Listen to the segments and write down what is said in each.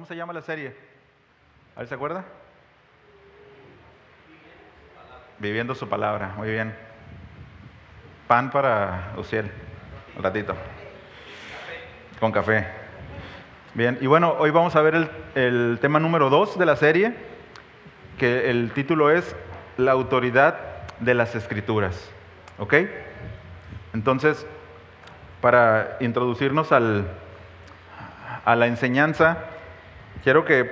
¿Cómo se llama la serie? ¿Alguien se acuerda? Viviendo su palabra, muy bien. Pan para Uciel, un ratito, con café. Bien, y bueno, hoy vamos a ver el tema número 2 de la serie, que el título es La autoridad de las Escrituras. ¿Ok? Entonces, para introducirnos a la enseñanza, quiero que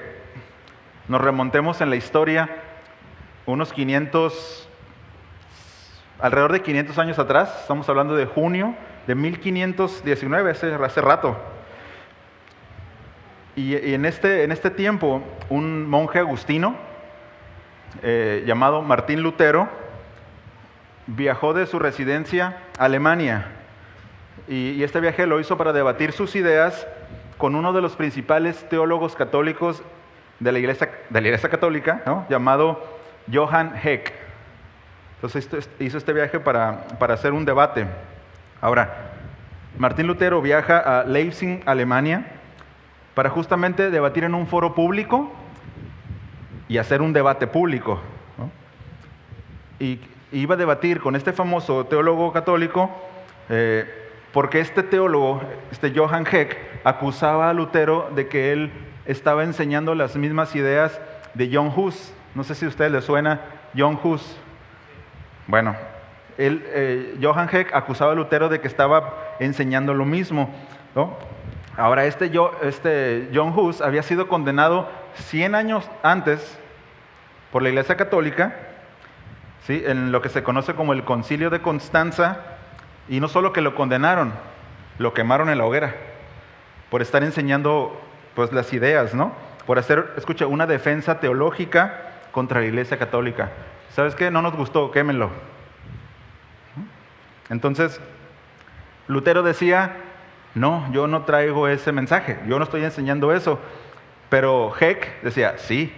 nos remontemos en la historia unos alrededor de 500 años atrás. Estamos hablando de junio de 1519, hace rato. Y en este tiempo, un monje agustino llamado Martín Lutero viajó de su residencia a Alemania. Y este viaje lo hizo para debatir sus ideas con uno de los principales teólogos católicos de la Iglesia Católica, ¿no?, llamado Johann Heck. Entonces hizo este viaje para hacer un debate. Ahora, Martín Lutero viaja a Leipzig, Alemania, para justamente debatir en un foro público y hacer un debate público, ¿no? Y iba a debatir con este famoso teólogo católico porque este teólogo, Johann Heck, acusaba a Lutero de que él estaba enseñando las mismas ideas de John Hus. No sé si a ustedes les suena John Hus. Bueno, Johann Heck acusaba a Lutero de que estaba enseñando lo mismo, ¿no? Ahora, John Hus había sido condenado 100 años antes por la Iglesia Católica, ¿sí?, en lo que se conoce como el Concilio de Constanza, y no solo que lo condenaron, lo quemaron en la hoguera por estar enseñando pues las ideas, ¿no?, por hacer, escucha, una defensa teológica contra la Iglesia Católica. ¿Sabes qué? No nos gustó, quémenlo. Entonces, Lutero decía: no, yo no traigo ese mensaje, yo no estoy enseñando eso. Pero Heck decía: sí.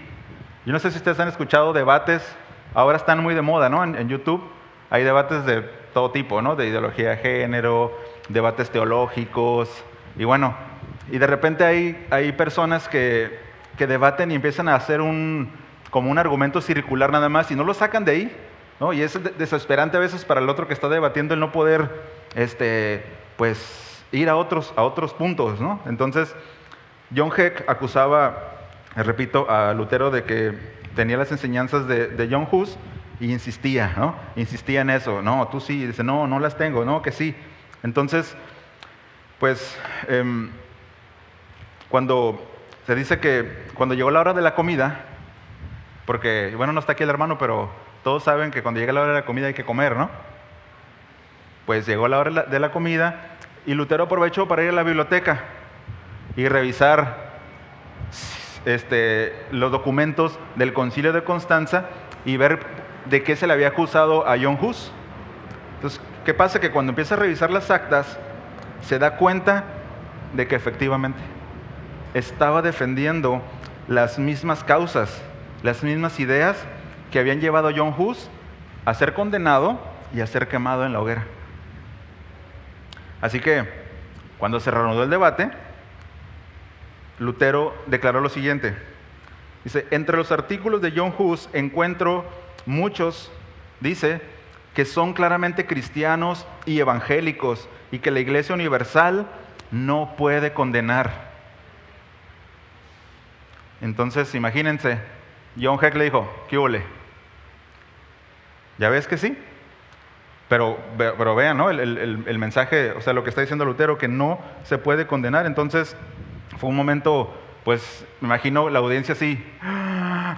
Yo no sé si ustedes han escuchado debates, ahora están muy de moda, ¿no? En YouTube hay debates de todo tipo, ¿no?, de ideología de género, debates teológicos, y bueno, y de repente hay personas que debaten y empiezan a hacer como un argumento circular nada más, y no lo sacan de ahí, ¿no? Y es desesperante a veces para el otro que está debatiendo el no poder pues ir a otros puntos, ¿no? Entonces, John Heck acusaba, repito, a Lutero de que tenía las enseñanzas de John Hus, y insistía, ¿no? Insistía en eso. No, tú sí. Dice: no, no las tengo. No, que sí. Entonces, pues, cuando se dice que cuando llegó la hora de la comida, porque, bueno, no está aquí el hermano, pero todos saben que cuando llega la hora de la comida hay que comer, ¿no? Pues llegó la hora de la comida y Lutero aprovechó para ir a la biblioteca y revisar los documentos del Concilio de Constanza y ver de qué se le había acusado a John Hus. Entonces, ¿qué pasa? Que cuando empieza a revisar las actas, se da cuenta de que efectivamente estaba defendiendo las mismas causas, las mismas ideas que habían llevado a John Hus a ser condenado y a ser quemado en la hoguera. Así que, cuando se reanudó el debate, Lutero declaró lo siguiente. Dice: entre los artículos de John Hus encuentro muchos, dice, que son claramente cristianos y evangélicos y que la Iglesia Universal no puede condenar. Entonces, imagínense, John Heck le dijo: ¿qué huele? ¿Ya ves que sí? Pero vean, ¿no?, el mensaje, o sea, lo que está diciendo Lutero, que no se puede condenar. Entonces, fue un momento, pues, me imagino la audiencia así,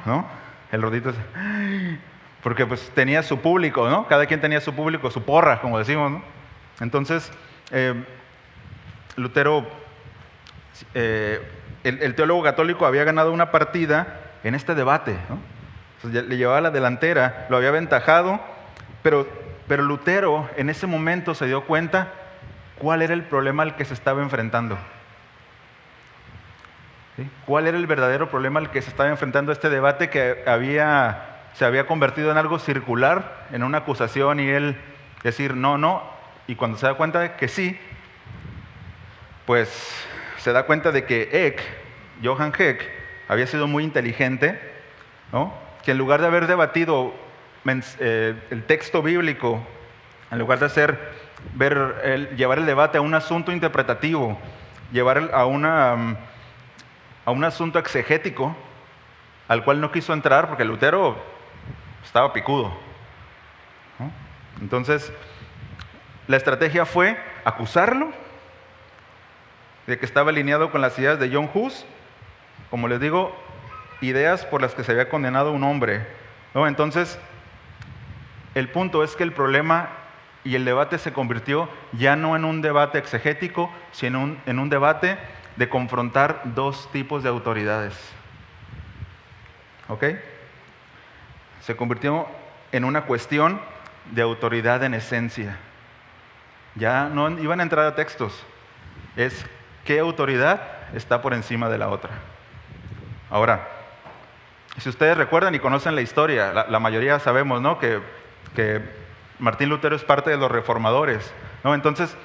¿no? El rodito así, porque pues tenía su público, ¿no? Cada quien tenía su público, su porra, como decimos, ¿no? Entonces, Lutero, el teólogo católico había ganado una partida en este debate, ¿no? Entonces, le llevaba la delantera, lo había aventajado, pero Lutero en ese momento se dio cuenta cuál era el problema al que se estaba enfrentando. ¿Sí? ¿Cuál era el verdadero problema al que se estaba enfrentando este debate que se había convertido en algo circular, en una acusación, y él decir no, no, y cuando se da cuenta de que sí, pues se da cuenta de que Eck Johann Heck había sido muy inteligente, ¿no? Que en lugar de haber debatido el texto bíblico, en lugar de llevar el debate a un asunto interpretativo, llevar a un asunto exegético, al cual no quiso entrar porque Lutero estaba picudo, ¿no? Entonces, la estrategia fue acusarlo de que estaba alineado con las ideas de John Hus, como les digo, ideas por las que se había condenado un hombre, ¿no? Entonces, el punto es que el problema y el debate se convirtió ya no en un debate exegético, sino en un debate de confrontar dos tipos de autoridades. ¿Ok? Se convirtió en una cuestión de autoridad en esencia. Ya no iban a entrar a textos. Es qué autoridad está por encima de la otra. Ahora, si ustedes recuerdan y conocen la historia, la mayoría sabemos, ¿no?, que Martín Lutero es parte de los reformadores, ¿no? Entonces,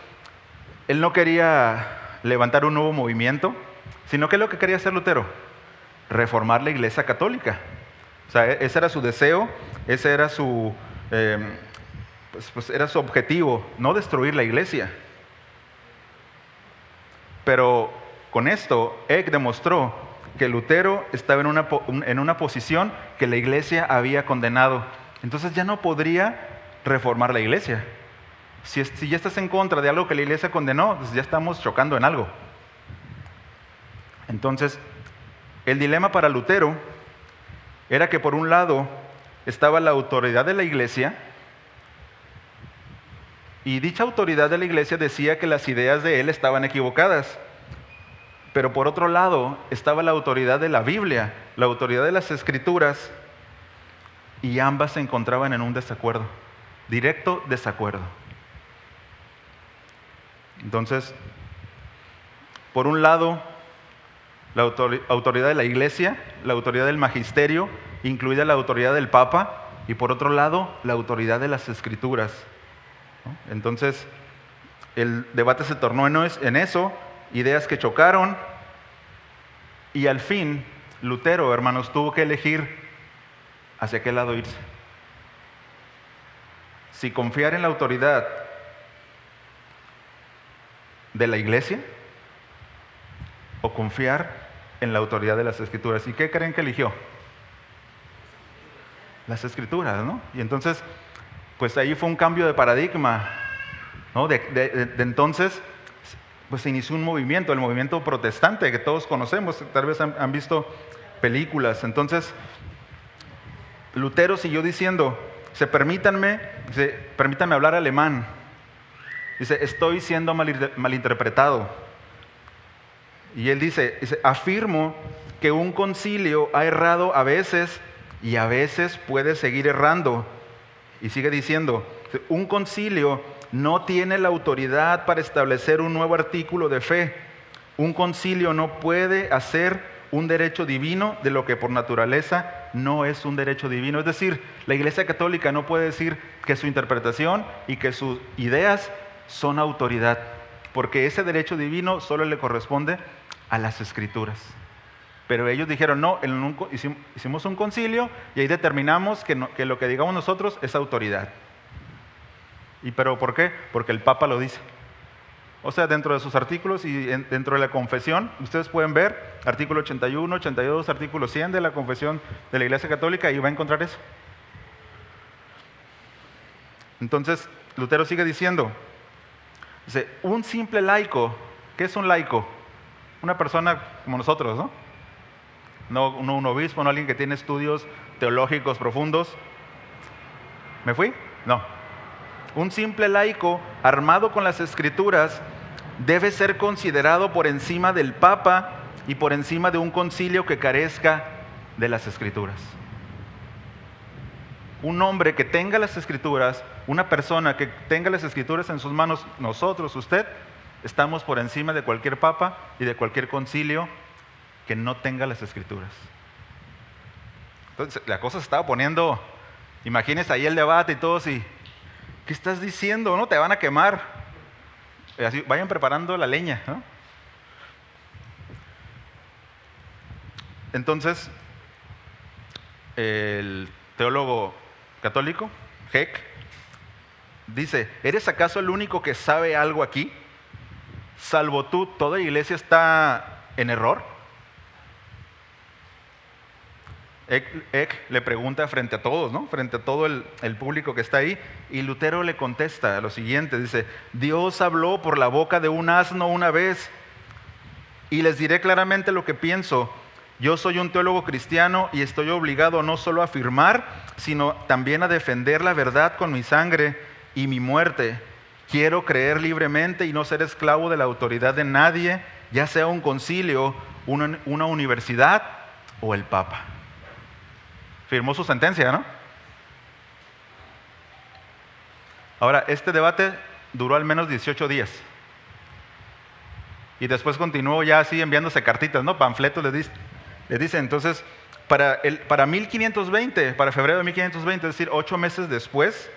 él no quería levantar un nuevo movimiento, sino que lo que quería hacer Lutero, reformar la Iglesia Católica. O sea, ese era su deseo, ese era era su objetivo, no destruir la Iglesia. Pero con esto, Eck demostró que Lutero estaba en una posición que la Iglesia había condenado. Entonces ya no podría reformar la Iglesia. Si ya estás en contra de algo que la Iglesia condenó, pues ya estamos chocando en algo. Entonces, el dilema para Lutero era que por un lado estaba la autoridad de la Iglesia, y dicha autoridad de la Iglesia decía que las ideas de él estaban equivocadas. Pero por otro lado estaba la autoridad de la Biblia, la autoridad de las Escrituras, y ambas se encontraban en un desacuerdo, directo desacuerdo. Entonces, por un lado, la autoridad de la Iglesia, la autoridad del magisterio, incluida la autoridad del Papa, y por otro lado, la autoridad de las Escrituras, ¿no? Entonces, el debate se tornó en eso, ideas que chocaron, y al fin, Lutero, hermanos, tuvo que elegir hacia qué lado irse. Si confiar en la autoridad de la Iglesia o confiar en la autoridad de las Escrituras. ¿Y qué creen que eligió? Las Escrituras, ¿no? Y entonces, pues ahí fue un cambio de paradigma, ¿no? De entonces, pues se inició un movimiento, el movimiento protestante que todos conocemos, tal vez han visto películas. Entonces, Lutero siguió diciendo, permítanme hablar alemán. Dice, estoy siendo malinterpretado. Y él dice, afirmo que un concilio ha errado a veces y a veces puede seguir errando. Y sigue diciendo, un concilio no tiene la autoridad para establecer un nuevo artículo de fe. Un concilio no puede hacer un derecho divino de lo que por naturaleza no es un derecho divino. Es decir, la Iglesia Católica no puede decir que su interpretación y que sus ideas son autoridad, porque ese derecho divino solo le corresponde a las Escrituras. Pero ellos dijeron, no, hicimos un concilio y ahí determinamos que lo que digamos nosotros es autoridad. ¿Pero por qué? Porque el Papa lo dice. O sea, dentro de sus artículos y dentro de la confesión, ustedes pueden ver artículo 81, 82, artículo 100 de la confesión de la Iglesia Católica y va a encontrar eso. Entonces, Lutero sigue diciendo, dice, un simple laico, ¿qué es un laico? Una persona como nosotros, ¿no? No un obispo, no alguien que tiene estudios teológicos profundos. ¿Me fui? No. Un simple laico armado con las Escrituras debe ser considerado por encima del Papa y por encima de un concilio que carezca de las Escrituras. Un hombre que tenga las Escrituras, una persona que tenga las Escrituras en sus manos, nosotros, usted, estamos por encima de cualquier Papa y de cualquier concilio que no tenga las Escrituras. Entonces la cosa se estaba poniendo, imagínense ahí el debate y todos y ¿qué estás diciendo? No, te van a quemar. Así, vayan preparando la leña, ¿no? Entonces, el teólogo católico, Heck, dice, ¿eres acaso el único que sabe algo aquí? Salvo tú, ¿toda la iglesia está en error? Eck le pregunta frente a todos, ¿no? Frente a todo el público que está ahí, y Lutero le contesta lo siguiente, dice, Dios habló por la boca de un asno una vez, y les diré claramente lo que pienso. Yo soy un teólogo cristiano y estoy obligado no solo a afirmar, sino también a defender la verdad con mi sangre y mi muerte. Quiero creer libremente y no ser esclavo de la autoridad de nadie, ya sea un concilio, una universidad o el Papa. Firmó su sentencia, ¿no? Ahora, este debate duró al menos 18 días. Y después continuó ya así enviándose cartitas, ¿no? Panfletos le dice. Entonces, para 1520, para febrero de 1520, es decir, 8 meses después,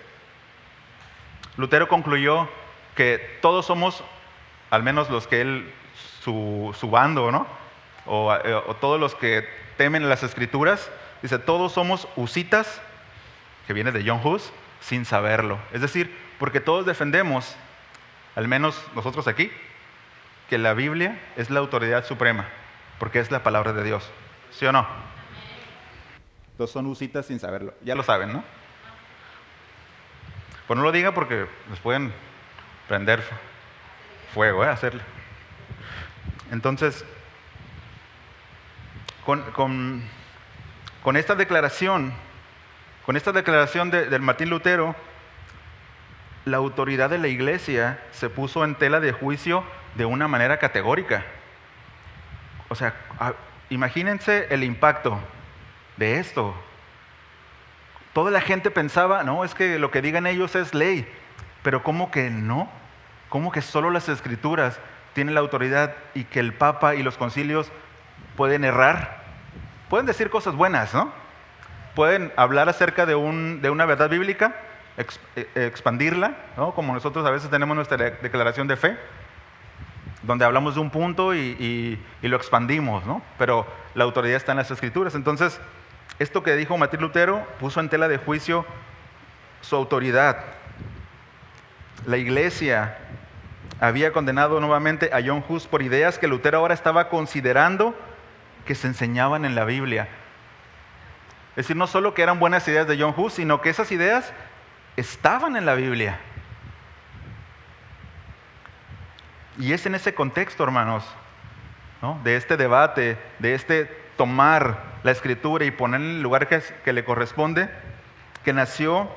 Lutero concluyó que todos somos, al menos los que él, su bando, ¿no? O todos los que temen las Escrituras, dice, todos somos husitas, que viene de John Hus, sin saberlo. Es decir, porque todos defendemos, al menos nosotros aquí, que la Biblia es la autoridad suprema, porque es la palabra de Dios. ¿Sí o no? Todos son husitas sin saberlo. Ya lo saben, ¿no? Pues no lo diga porque les pueden prender fuego, hacerle. Entonces, con esta declaración del Martín Lutero, la autoridad de la iglesia se puso en tela de juicio de una manera categórica. O sea, imagínense el impacto de esto. Toda la gente pensaba, no, es que lo que digan ellos es ley, pero ¿cómo que no? ¿Cómo que solo las Escrituras tienen la autoridad y que el Papa y los concilios pueden errar? Pueden decir cosas buenas, ¿no? Pueden hablar acerca de una verdad bíblica, expandirla, ¿no? Como nosotros a veces tenemos nuestra declaración de fe, donde hablamos de un punto y lo expandimos, ¿no? Pero la autoridad está en las Escrituras. Entonces, esto que dijo Martín Lutero puso en tela de juicio su autoridad. La iglesia había condenado nuevamente a John Hus por ideas que Lutero ahora estaba considerando que se enseñaban en la Biblia. Es decir, no solo que eran buenas ideas de John Hus, sino que esas ideas estaban en la Biblia. Y es en ese contexto, hermanos, ¿no? De este debate, de este tomar la Escritura y poner en el lugar que le corresponde, que nació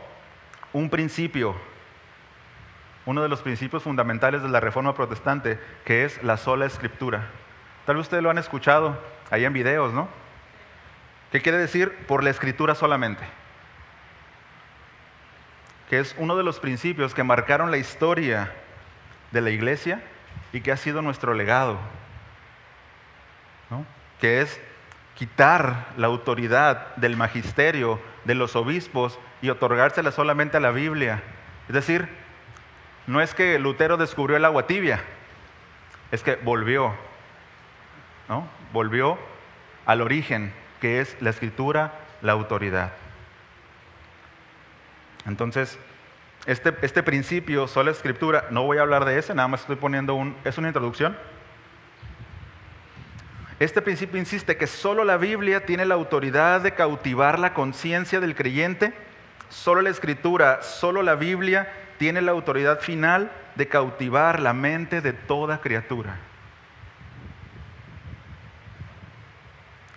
un principio, uno de los principios fundamentales de la Reforma Protestante, que es la sola Escritura. Tal vez ustedes lo han escuchado ahí en videos, ¿no? ¿Qué quiere decir? Por la Escritura solamente. Que es uno de los principios que marcaron la historia de la iglesia y que ha sido nuestro legado, ¿no? Que es quitar la autoridad del magisterio, de los obispos y otorgársela solamente a la Biblia. Es decir, no es que Lutero descubrió el agua tibia, es que volvió, ¿no? Volvió al origen, que es la Escritura, la autoridad. Entonces, este principio, sola Escritura, no voy a hablar de ese, nada más estoy poniendo es una introducción. Este principio insiste que solo la Biblia tiene la autoridad de cautivar la conciencia del creyente, solo la Escritura, solo la Biblia tiene la autoridad final de cautivar la mente de toda criatura.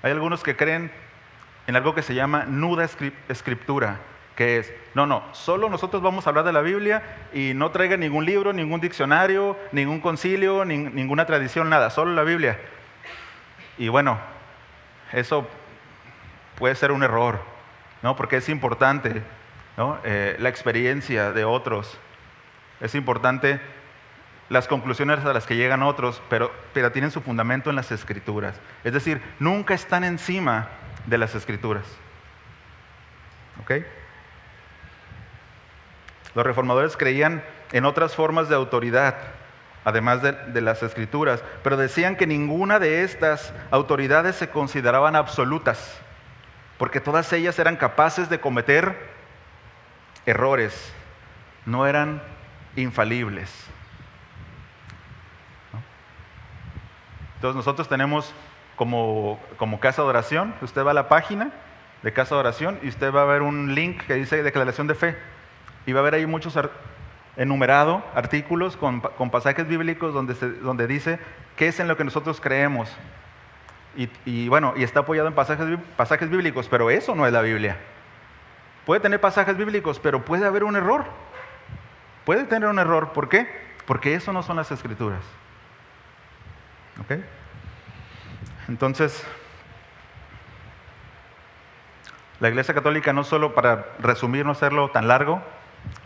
Hay algunos que creen en algo que se llama nuda escritura, que es, no, solo nosotros vamos a hablar de la Biblia y no traigan ningún libro, ningún diccionario, ningún concilio, ninguna tradición, nada, solo la Biblia. Y bueno, eso puede ser un error, ¿no? Porque es importante, ¿no? La experiencia de otros, es importante las conclusiones a las que llegan otros, pero tienen su fundamento en las Escrituras. Es decir, nunca están encima de las Escrituras. ¿Ok? Los reformadores creían en otras formas de autoridad, además de las escrituras, pero decían que ninguna de estas autoridades se consideraban absolutas, porque todas ellas eran capaces de cometer errores, no eran infalibles. ¿No? Entonces nosotros tenemos como casa de oración, usted va a la página de casa de oración y usted va a ver un link que dice declaración de fe, y va a ver ahí muchos enumerado artículos con pasajes bíblicos donde dice qué es en lo que nosotros creemos. Y bueno, y está apoyado en pasajes bíblicos, pero eso no es la Biblia. Puede tener pasajes bíblicos, pero puede haber un error. Puede tener un error. ¿Por qué? Porque eso no son las escrituras. ¿Ok? Entonces, la Iglesia Católica, no solo, para resumir, no hacerlo tan largo,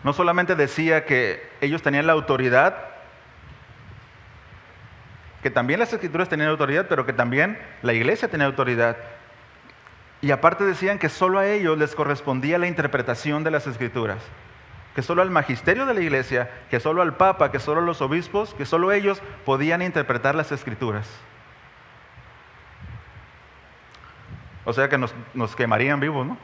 no solamente decía que ellos tenían la autoridad, que también las escrituras tenían autoridad, pero que también la iglesia tenía autoridad. Y aparte decían que solo a ellos les correspondía la interpretación de las escrituras, que solo al magisterio de la iglesia, que solo al papa, que solo a los obispos, que solo ellos podían interpretar las escrituras. O sea que nos quemarían vivos, ¿no?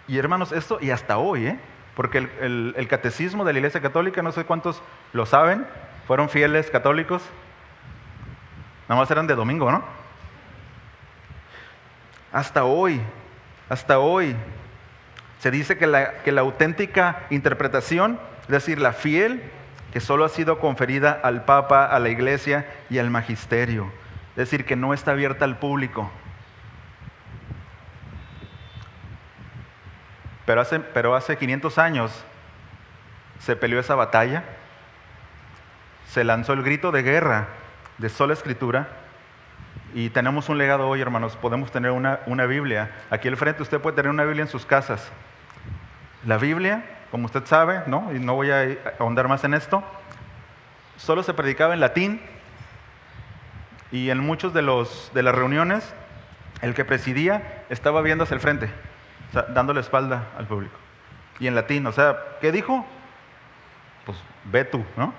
Y hermanos, esto, y hasta hoy, porque el catecismo de la Iglesia Católica, no sé cuántos lo saben, fueron fieles católicos, nada más eran de domingo, ¿no? Hasta hoy, se dice que la auténtica interpretación, es decir, la fiel, que solo ha sido conferida al Papa, a la Iglesia y al Magisterio, es decir, que no está abierta al público. Pero hace 500 años se peleó esa batalla, se lanzó el grito de guerra de sola escritura, y tenemos un legado hoy, hermanos. Podemos tener una Biblia. Aquí al frente usted puede tener una Biblia en sus casas. La Biblia, como usted sabe, ¿no? Y no voy a ahondar más en esto, solo se predicaba en latín, y en muchos de las reuniones el que presidía estaba viendo hacia el frente, o sea, dándole espalda al público. Y en latín, o sea, ¿qué dijo? Pues ve tú, ¿no?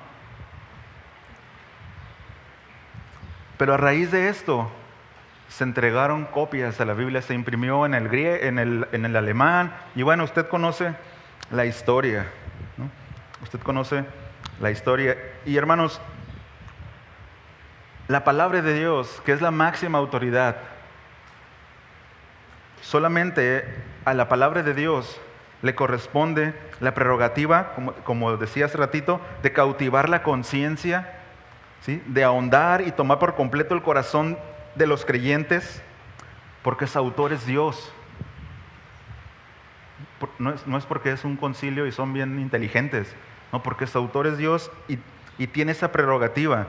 Pero a raíz de esto, se entregaron copias de la Biblia, se imprimió en el alemán, y bueno, usted conoce la historia, ¿no? Usted conoce la historia. Y hermanos, la palabra de Dios, que es la máxima autoridad, solamente a la palabra de Dios le corresponde la prerrogativa, como decía hace ratito, de cautivar la conciencia, ¿sí? De ahondar y tomar por completo el corazón de los creyentes, porque su autor es Dios. No es porque es un concilio y son bien inteligentes, no, porque su autor es Dios y tiene esa prerrogativa.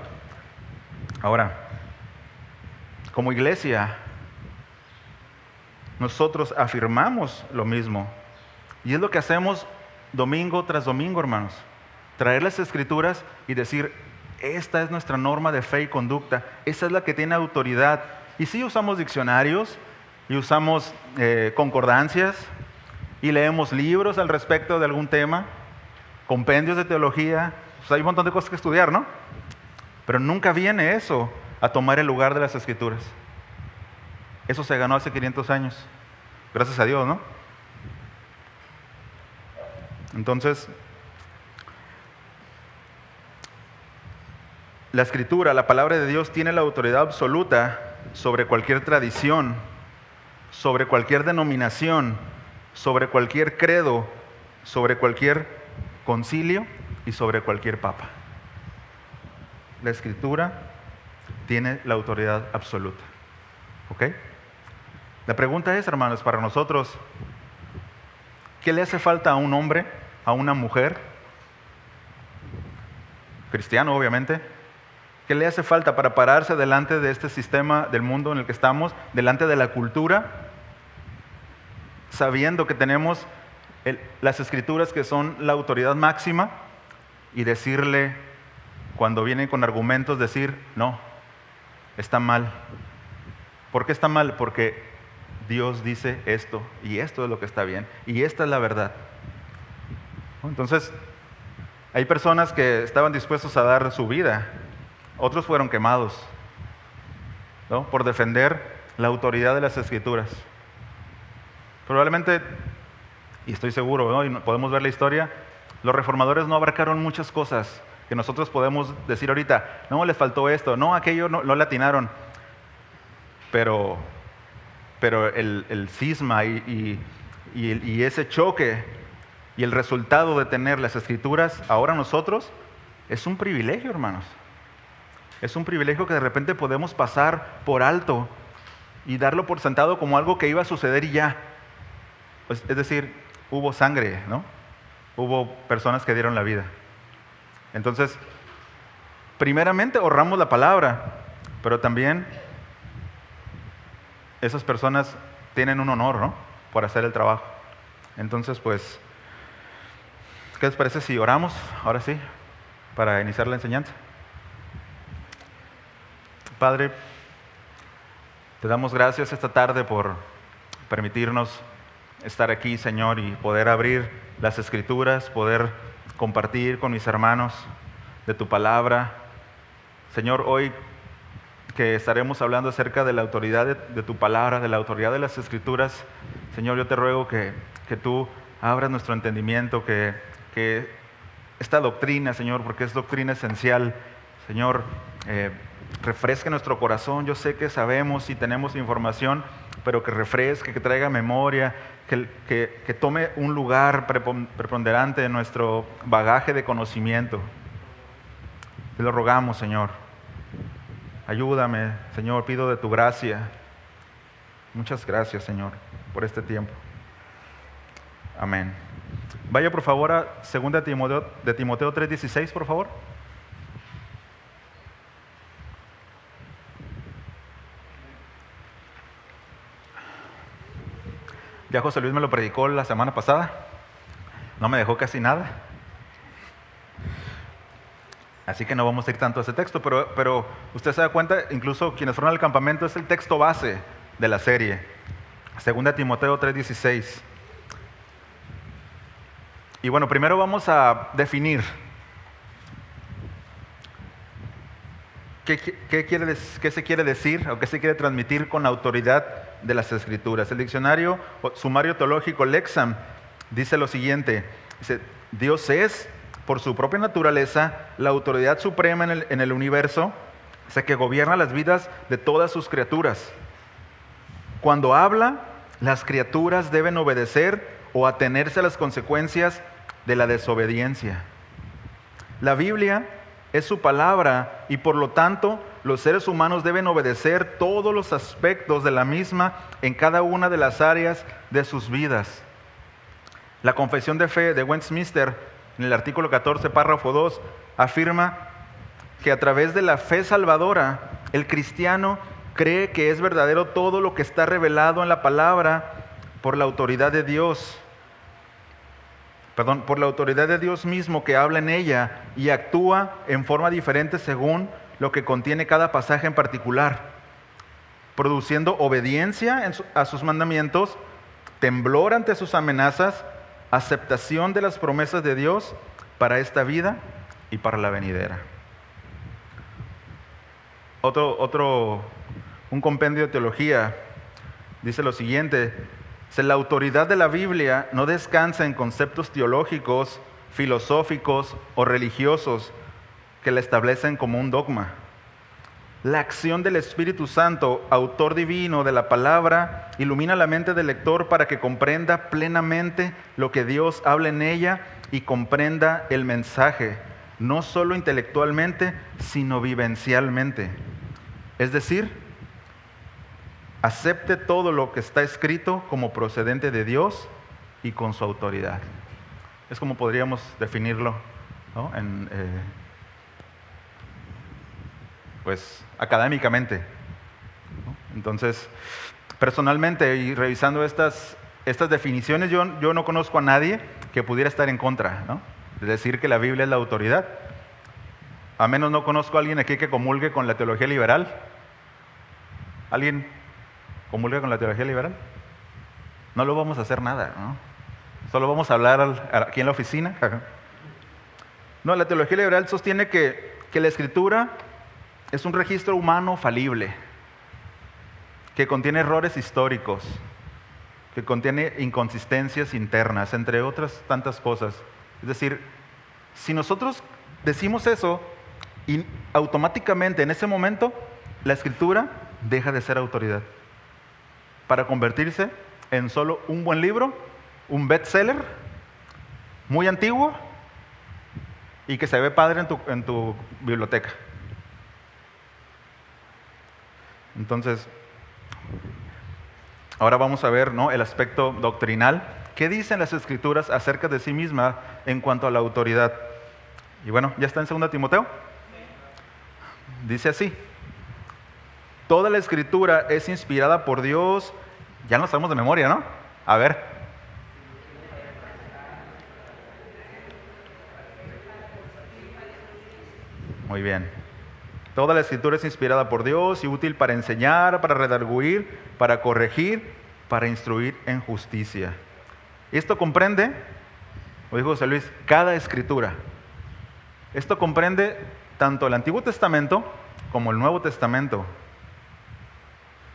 Ahora, como iglesia, nosotros afirmamos lo mismo, y es lo que hacemos domingo tras domingo, hermanos. Traer las escrituras y decir, esta es nuestra norma de fe y conducta, esa es la que tiene autoridad. Y sí, usamos diccionarios y usamos concordancias y leemos libros al respecto de algún tema, compendios de teología, pues hay un montón de cosas que estudiar, ¿no? Pero nunca viene eso a tomar el lugar de las escrituras. Eso se ganó hace 500 años, gracias a Dios, ¿no? Entonces, la escritura, la palabra de Dios, tiene la autoridad absoluta sobre cualquier tradición, sobre cualquier denominación, sobre cualquier credo, sobre cualquier concilio y sobre cualquier papa. La escritura tiene la autoridad absoluta. ¿Ok? La pregunta es, hermanos, para nosotros, ¿qué le hace falta a un hombre, a una mujer, cristiano obviamente? ¿Qué le hace falta para pararse delante de este sistema del mundo en el que estamos, delante de la cultura, sabiendo que tenemos las escrituras que son la autoridad máxima, y decirle, cuando vienen con argumentos, decir, no, está mal? ¿Por qué está mal? Porque Dios dice esto, y esto es lo que está bien, y esta es la verdad. Entonces, Hay personas que estaban dispuestos a dar su vida, otros fueron quemados, ¿no?, por defender la autoridad de las Escrituras. Probablemente, y estoy seguro, ¿no?, y podemos ver la historia, los reformadores no abarcaron muchas cosas que nosotros podemos decir ahorita, no, les faltó esto, no, aquello no le atinaron, pero el cisma y ese choque y el resultado de tener las Escrituras ahora nosotros es un privilegio, hermanos. Es un privilegio que de repente podemos pasar por alto y darlo por sentado como algo que iba a suceder y ya. Pues, es decir, hubo sangre, ¿no? Hubo personas que dieron la vida. Entonces, primeramente honramos la palabra, pero también esas personas tienen un honor, ¿no?, por hacer el trabajo. Entonces, pues, ¿qué les parece si oramos ahora sí para iniciar la enseñanza? Padre, te damos gracias esta tarde por permitirnos estar aquí, Señor, y poder abrir las Escrituras, poder compartir con mis hermanos de tu palabra. Señor, hoy que estaremos hablando acerca de la autoridad de tu palabra, de la autoridad de las Escrituras, Señor, yo te ruego que tú abras nuestro entendimiento, que esta doctrina, Señor, porque es doctrina esencial, Señor, refresque nuestro corazón. Yo sé que sabemos y tenemos información, pero que refresque, que traiga memoria, que tome un lugar preponderante en nuestro bagaje de conocimiento. Te lo rogamos, Señor. Ayúdame, Señor, pido de tu gracia. Muchas gracias, Señor, por este tiempo. Amén. Vaya por favor a 2 de Timoteo 3:16, por favor. Ya José Luis me lo predicó la semana pasada. No me dejó casi nada. Así que no vamos a ir tanto a ese texto, pero usted se da cuenta, incluso quienes fueron al campamento, es el texto base de la serie. 2 Timoteo 3:16. Y bueno, primero vamos a definir qué se quiere decir o qué se quiere transmitir con la autoridad de las Escrituras. El diccionario sumario teológico Lexham dice lo siguiente: dice, Dios es, por su propia naturaleza, la autoridad suprema en el universo, o sea, que gobierna las vidas de todas sus criaturas. Cuando habla, las criaturas deben obedecer o atenerse a las consecuencias de la desobediencia. La Biblia es su palabra y por lo tanto los seres humanos deben obedecer todos los aspectos de la misma en cada una de las áreas de sus vidas. La Confesión de Fe de Westminster, en el artículo 14, párrafo 2, afirma que a través de la fe salvadora, el cristiano cree que es verdadero todo lo que está revelado en la palabra por la autoridad de Dios. Por la autoridad de Dios mismo que habla en ella y actúa en forma diferente según lo que contiene cada pasaje en particular, produciendo obediencia a sus mandamientos, temblor ante sus amenazas, aceptación de las promesas de Dios para esta vida y para la venidera. Un compendio de teología dice lo siguiente: la autoridad de la Biblia no descansa en conceptos teológicos, filosóficos o religiosos que la establecen como un dogma. La acción del Espíritu Santo, autor divino de la palabra, ilumina la mente del lector para que comprenda plenamente lo que Dios habla en ella y comprenda el mensaje, no solo intelectualmente, sino vivencialmente. Es decir, acepte todo lo que está escrito como procedente de Dios y con su autoridad. Es como podríamos definirlo, ¿no?, pues académicamente, ¿no? Entonces, personalmente y revisando estas definiciones, yo no conozco a nadie que pudiera estar en contra, ¿no?, de decir que la Biblia es la autoridad. A menos no conozco a alguien aquí que comulgue con la teología liberal. ¿Alguien comulga con la teología liberal? No lo vamos a hacer nada, ¿no? Solo vamos a hablar aquí en la oficina. No, la teología liberal sostiene que la Escritura es un registro humano falible, que contiene errores históricos, que contiene inconsistencias internas, entre otras tantas cosas. Es decir, si nosotros decimos eso, y automáticamente en ese momento la Escritura deja de ser autoridad para convertirse en solo un buen libro, un bestseller, muy antiguo y que se ve padre en tu biblioteca. Entonces, ahora vamos a ver, ¿no?, el aspecto doctrinal. ¿Qué dicen las Escrituras acerca de sí misma en cuanto a la autoridad? Y bueno, ¿ya está en 2 Timoteo? Dice así: toda la Escritura es inspirada por Dios. Ya no sabemos de memoria, ¿no? A ver. Muy bien. Toda la Escritura es inspirada por Dios y útil para enseñar, para redarguir, para corregir, para instruir en justicia. Esto comprende, lo dijo José Luis, cada Escritura. Esto comprende tanto el Antiguo Testamento como el Nuevo Testamento.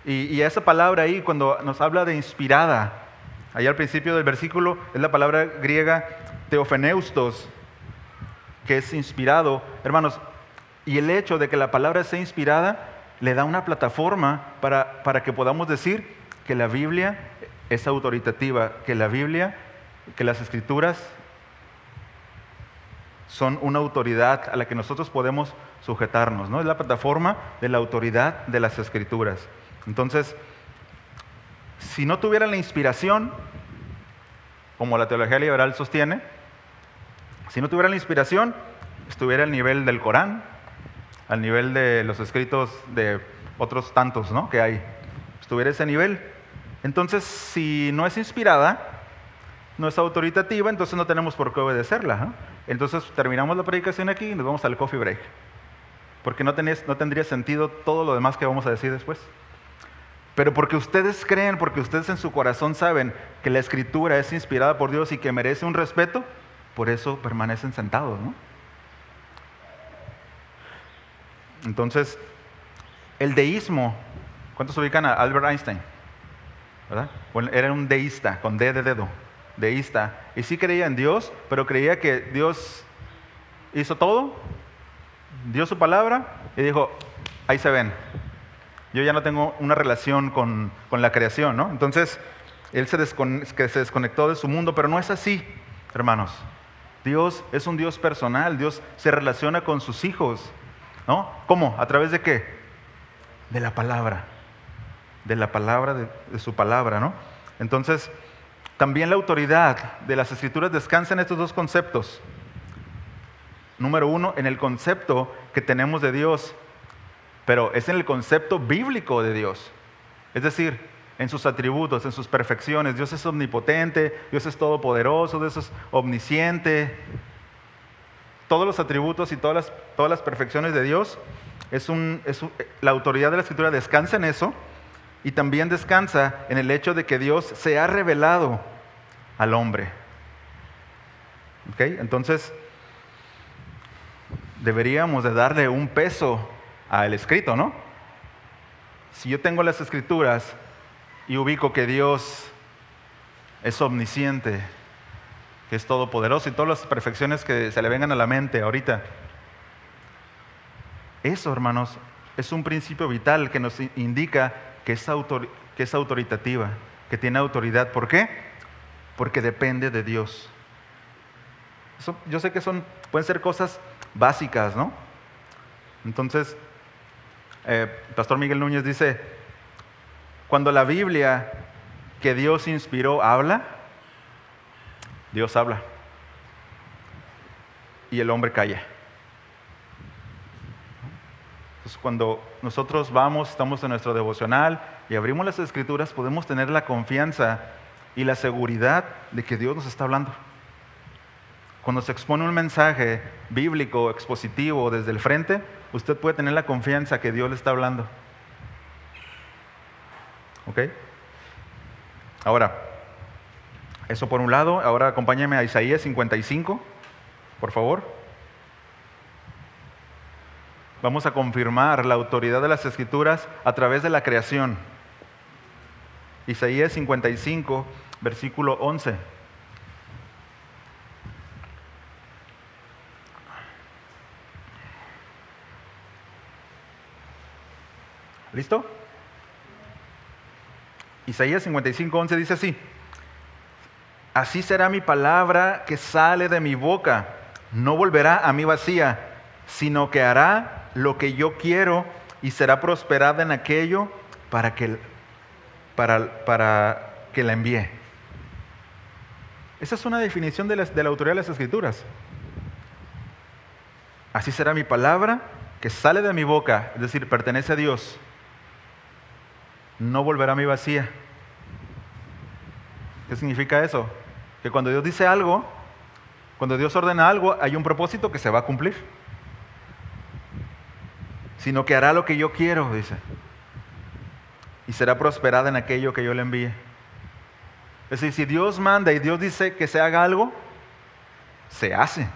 Y esa palabra ahí, cuando nos habla de inspirada, allá al principio del versículo, es la palabra griega theopheneustos, que es inspirado. Hermanos, y el hecho de que la palabra sea inspirada le da una plataforma para que podamos decir que la Biblia es autoritativa, que la Biblia, que las Escrituras son una autoridad a la que nosotros podemos sujetarnos, ¿no? Es la plataforma de la autoridad de las Escrituras. Entonces, si no tuviera la inspiración, como la teología liberal sostiene, si no tuviera la inspiración, estuviera al nivel del Corán, al nivel de los escritos de otros tantos, ¿no?, que hay. Estuviera a ese nivel. Entonces, si no es inspirada, no es autoritativa, entonces no tenemos por qué obedecerla, ¿no? Entonces terminamos la predicación aquí y nos vamos al coffee break, porque no tendría sentido todo lo demás que vamos a decir después. Pero porque ustedes creen, porque ustedes en su corazón saben que la Escritura es inspirada por Dios y que merece un respeto, por eso permanecen sentados, ¿no? Entonces, el deísmo, ¿cuántos ubican a Albert Einstein? ¿Verdad? Bueno, era un deísta, con D de dedo, deísta. Y sí creía en Dios, pero creía que Dios hizo todo, dio su palabra y dijo, ahí se ven. Yo ya no tengo una relación con la creación, ¿no? Entonces, él se desconectó de su mundo, pero no es así, hermanos. Dios es un Dios personal, Dios se relaciona con sus hijos, ¿no? ¿Cómo? ¿A través de qué? De la palabra, de su palabra, ¿no? Entonces, también la autoridad de las Escrituras descansa en estos dos conceptos. Número uno, en el concepto que tenemos de Dios, pero es en el concepto bíblico de Dios. Es decir, en sus atributos, en sus perfecciones. Dios es omnipotente, Dios es todopoderoso, Dios es omnisciente. Todos los atributos y todas las perfecciones de Dios, la autoridad de la Escritura descansa en eso, y también descansa en el hecho de que Dios se ha revelado al hombre. ¿Ok? Entonces, deberíamos de darle un peso al escrito, ¿no? Si yo tengo las Escrituras y ubico que Dios es omnisciente, que es todopoderoso y todas las perfecciones que se le vengan a la mente ahorita, eso, hermanos, es un principio vital que nos indica que es autoritativa, que tiene autoridad. ¿Por qué? Porque depende de Dios. Eso, yo sé que pueden ser cosas básicas, ¿no? Entonces, Pastor Miguel Núñez dice, cuando la Biblia que Dios inspiró habla, Dios habla y el hombre calla. Entonces, cuando nosotros estamos en nuestro devocional y abrimos las Escrituras, podemos tener la confianza y la seguridad de que Dios nos está hablando. Cuando se expone un mensaje bíblico, expositivo desde el frente, usted puede tener la confianza que Dios le está hablando. ¿Ok? Ahora, eso por un lado. Ahora acompáñame a Isaías 55, por favor. vamos a confirmar la autoridad de las Escrituras a través de la creación. Isaías 55, versículo 11. ¿Listo? Isaías 55, 11 dice así: así será mi palabra que sale de mi boca, no volverá a mí vacía, sino que hará lo que yo quiero y será prosperada en aquello para que la envíe. Esa es una definición de la autoridad de las Escrituras. Así será mi palabra que sale de mi boca, es decir, pertenece a Dios. No volverá a mí vacía. ¿Qué significa eso? Que cuando Dios dice algo, cuando Dios ordena algo, hay un propósito que se va a cumplir. Sino que hará lo que yo quiero, dice. Y será prosperada en aquello que yo le envíe. Es decir, si Dios manda y Dios dice que se haga algo, se hace.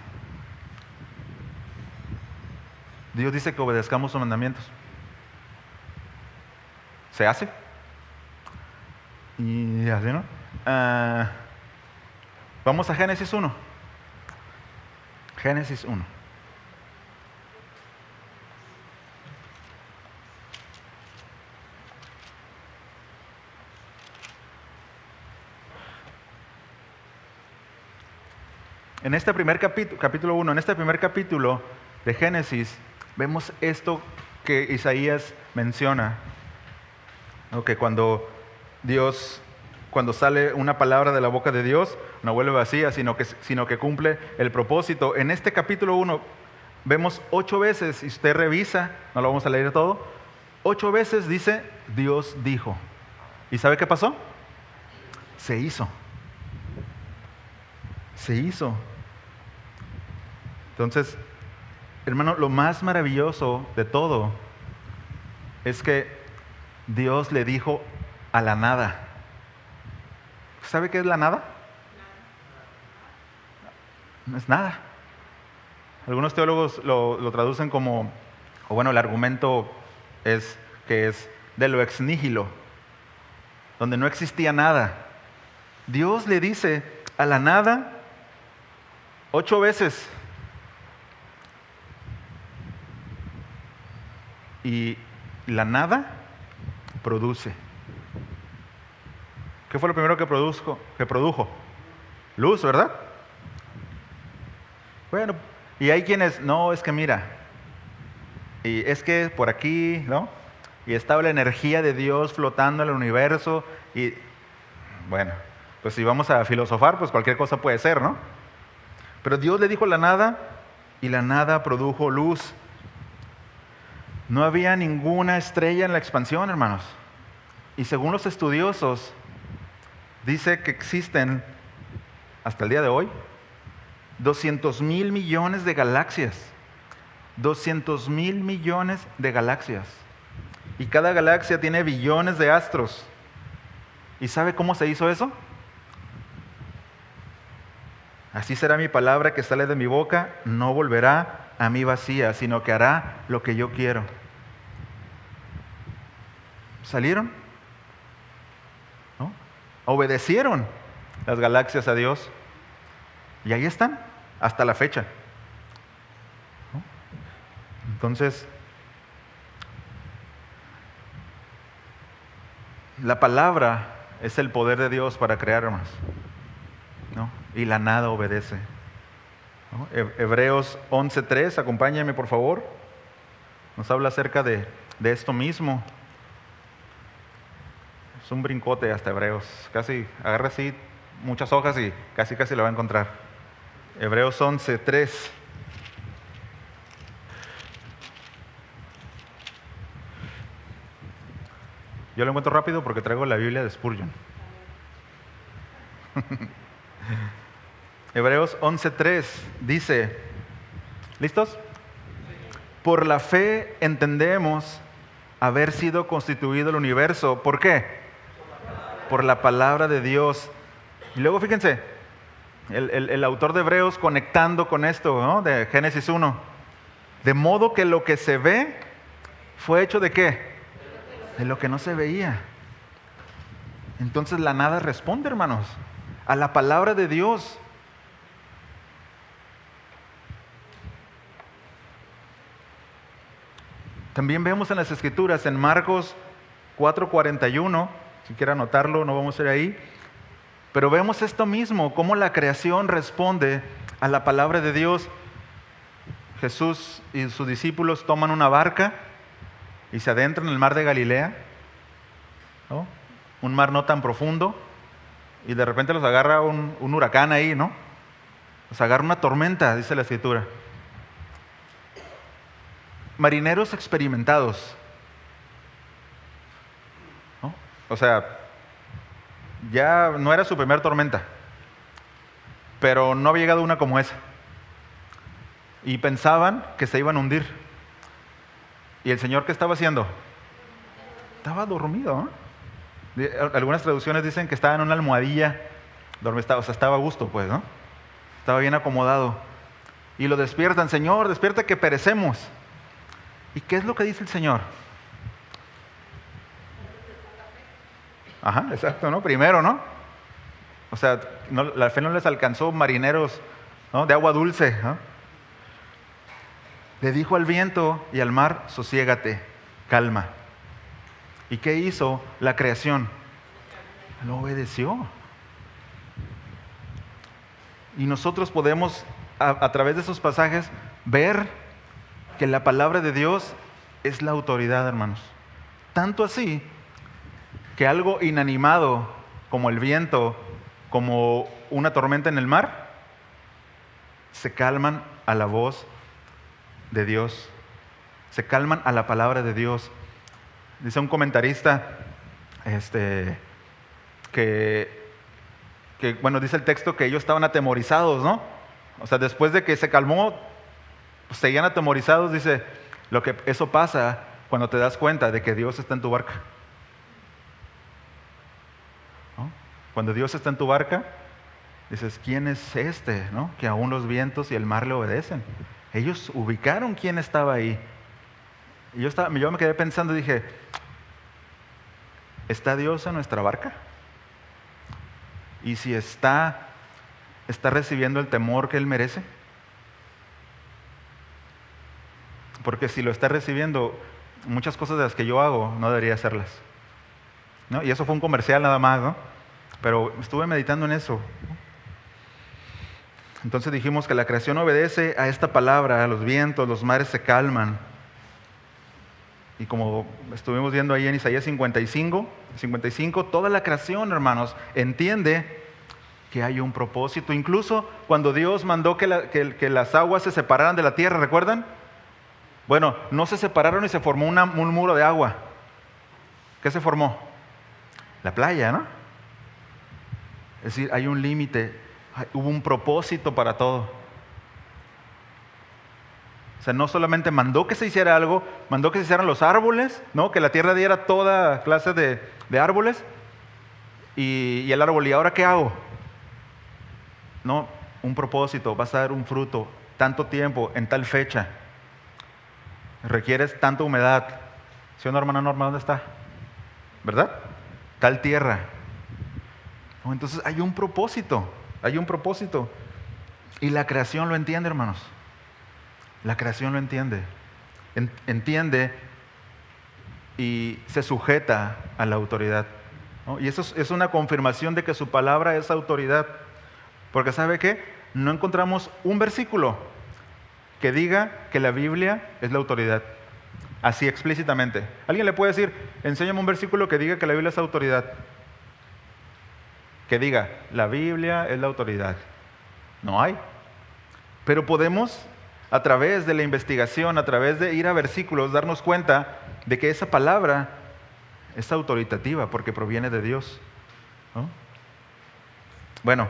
Dios dice que obedezcamos sus mandamientos. ¿Se hace? Y así, ¿no? Vamos a Génesis 1. Génesis 1. En este primer capítulo 1, en este primer capítulo de Génesis, vemos esto que Isaías menciona. Que cuando sale una palabra de la boca de Dios, no vuelve vacía, sino que cumple el propósito. En este capítulo 1 vemos 8 veces, si usted revisa, no lo vamos a leer todo, 8 veces dice Dios dijo. ¿Y sabe qué pasó? Se hizo. Se hizo. Entonces, hermano, lo más maravilloso de todo es que Dios le dijo a la nada. ¿Sabe qué es la nada? No es nada. Algunos teólogos lo traducen como, o bueno, el argumento es que es de lo ex nihilo, donde no existía nada. Dios le dice a la nada 8 veces. Y la nada produce. ¿Qué fue lo primero que produjo? Luz, ¿verdad? Bueno, y hay quienes, no, es que mira, y es que por aquí, ¿no? Y estaba la energía de Dios flotando en el universo, y bueno, pues si vamos a filosofar, pues cualquier cosa puede ser, ¿no? Pero Dios le dijo la nada, y la nada produjo luz. No había ninguna estrella en la expansión, hermanos. Y según los estudiosos, dice que existen, hasta el día de hoy, 200,000 millones de galaxias. 200,000 millones de galaxias. Y cada galaxia tiene billones de astros. ¿Y sabe cómo se hizo eso? Así será mi palabra que sale de mi boca, no volverá a mí vacía, sino que hará lo que yo quiero. ¿Salieron? ¿No? Obedecieron las galaxias a Dios. Y ahí están, hasta la fecha. ¿No? Entonces, la palabra es el poder de Dios para crear más, ¿no? Y la nada obedece, ¿no? Hebreos 11:3, acompáñame por favor. Nos habla acerca de esto mismo. Es un brincote hasta Hebreos. Casi, agarra así muchas hojas y casi lo va a encontrar. Hebreos 11:3. Yo lo encuentro rápido porque traigo la Biblia de Spurgeon. Hebreos 11:3 dice, ¿listos? Por la fe entendemos haber sido constituido el universo. ¿Por qué? Por la palabra de Dios. Y luego fíjense, el autor de Hebreos conectando con esto, ¿no? De Génesis 1. De modo que lo que se ve fue hecho ¿de qué? De lo que no se veía. Entonces la nada responde, hermanos, a la palabra de Dios. También vemos en las Escrituras, en Marcos 4:41, si quiere anotarlo, no vamos a ir ahí, pero vemos esto mismo, cómo la creación responde a la palabra de Dios. Jesús y sus discípulos toman una barca y se adentran en el mar de Galilea, ¿no? Un mar no tan profundo, y de repente los agarra un huracán ahí, ¿no? Los agarra una tormenta, dice la Escritura. Marineros experimentados, ¿no? O sea, ya no era su primer tormenta, pero no había llegado una como esa. Y pensaban que se iban a hundir. ¿Y el Señor qué estaba haciendo? Estaba dormido, ¿no? Algunas traducciones dicen que estaba en una almohadilla, o sea, estaba a gusto, pues, ¿no? Estaba bien acomodado. Y lo despiertan: Señor, despierta que perecemos. ¿Y qué es lo que dice el Señor? Ajá, exacto, ¿no? Primero, ¿no? O sea, la fe no les alcanzó, marineros, ¿no?, de agua dulce, ¿no? Le dijo al viento y al mar: sosiégate, calma. ¿Y qué hizo la creación? Lo obedeció. Y nosotros podemos, a través de esos pasajes, ver que la palabra de Dios es la autoridad, hermanos. Tanto así que algo inanimado como el viento, como una tormenta en el mar, se calman a la voz de Dios, se calman a la palabra de Dios. Dice un comentarista bueno, dice el texto que ellos estaban atemorizados, ¿no? O sea, después de que se calmó, pues, seguían atemorizados. Dice, eso pasa cuando te das cuenta de que Dios está en tu barca, ¿no? Cuando Dios está en tu barca, dices, ¿quién es este, no?, que aún los vientos y el mar le obedecen? Ellos ubicaron quién estaba ahí. Y yo me quedé pensando y dije, ¿está Dios en nuestra barca? Y si está recibiendo el temor que Él merece. Porque si lo está recibiendo, muchas cosas de las que yo hago no debería hacerlas, ¿no? Y eso fue un comercial nada más, ¿no? Pero estuve meditando en eso. Entonces dijimos que la creación obedece a esta palabra, a los vientos, los mares se calman. Y como estuvimos viendo ahí en Isaías 55, toda la creación, hermanos, entiende que hay un propósito. Incluso cuando Dios mandó que las aguas se separaran de la tierra, ¿recuerdan? Bueno, no se separaron y se formó un muro de agua. ¿Qué se formó? La playa, ¿no? Es decir, hay un límite, hubo un propósito para todo. O sea, no solamente mandó que se hiciera algo, mandó que se hicieran los árboles, ¿no?, que la tierra diera toda clase de árboles, y el árbol, ¿y ahora qué hago? No, un propósito, vas a dar un fruto, tanto tiempo, en tal fecha. Requieres tanta humedad. ¿Sí o no, hermana Norma? ¿Dónde está? ¿Verdad? Tal tierra. No, entonces hay un propósito. Y la creación lo entiende, hermanos. La creación lo entiende. Entiende y se sujeta a la autoridad, ¿no? Y eso es una confirmación de que su palabra es autoridad. Porque ¿sabe qué? No encontramos un versículo que diga que la Biblia es la autoridad, así explícitamente. ¿Alguien le puede decir, enséñame un versículo que diga que la Biblia es autoridad? Que diga, la Biblia es la autoridad. No hay. Pero podemos, a través de la investigación, a través de ir a versículos, darnos cuenta de que esa palabra es autoritativa porque proviene de Dios, ¿no? Bueno,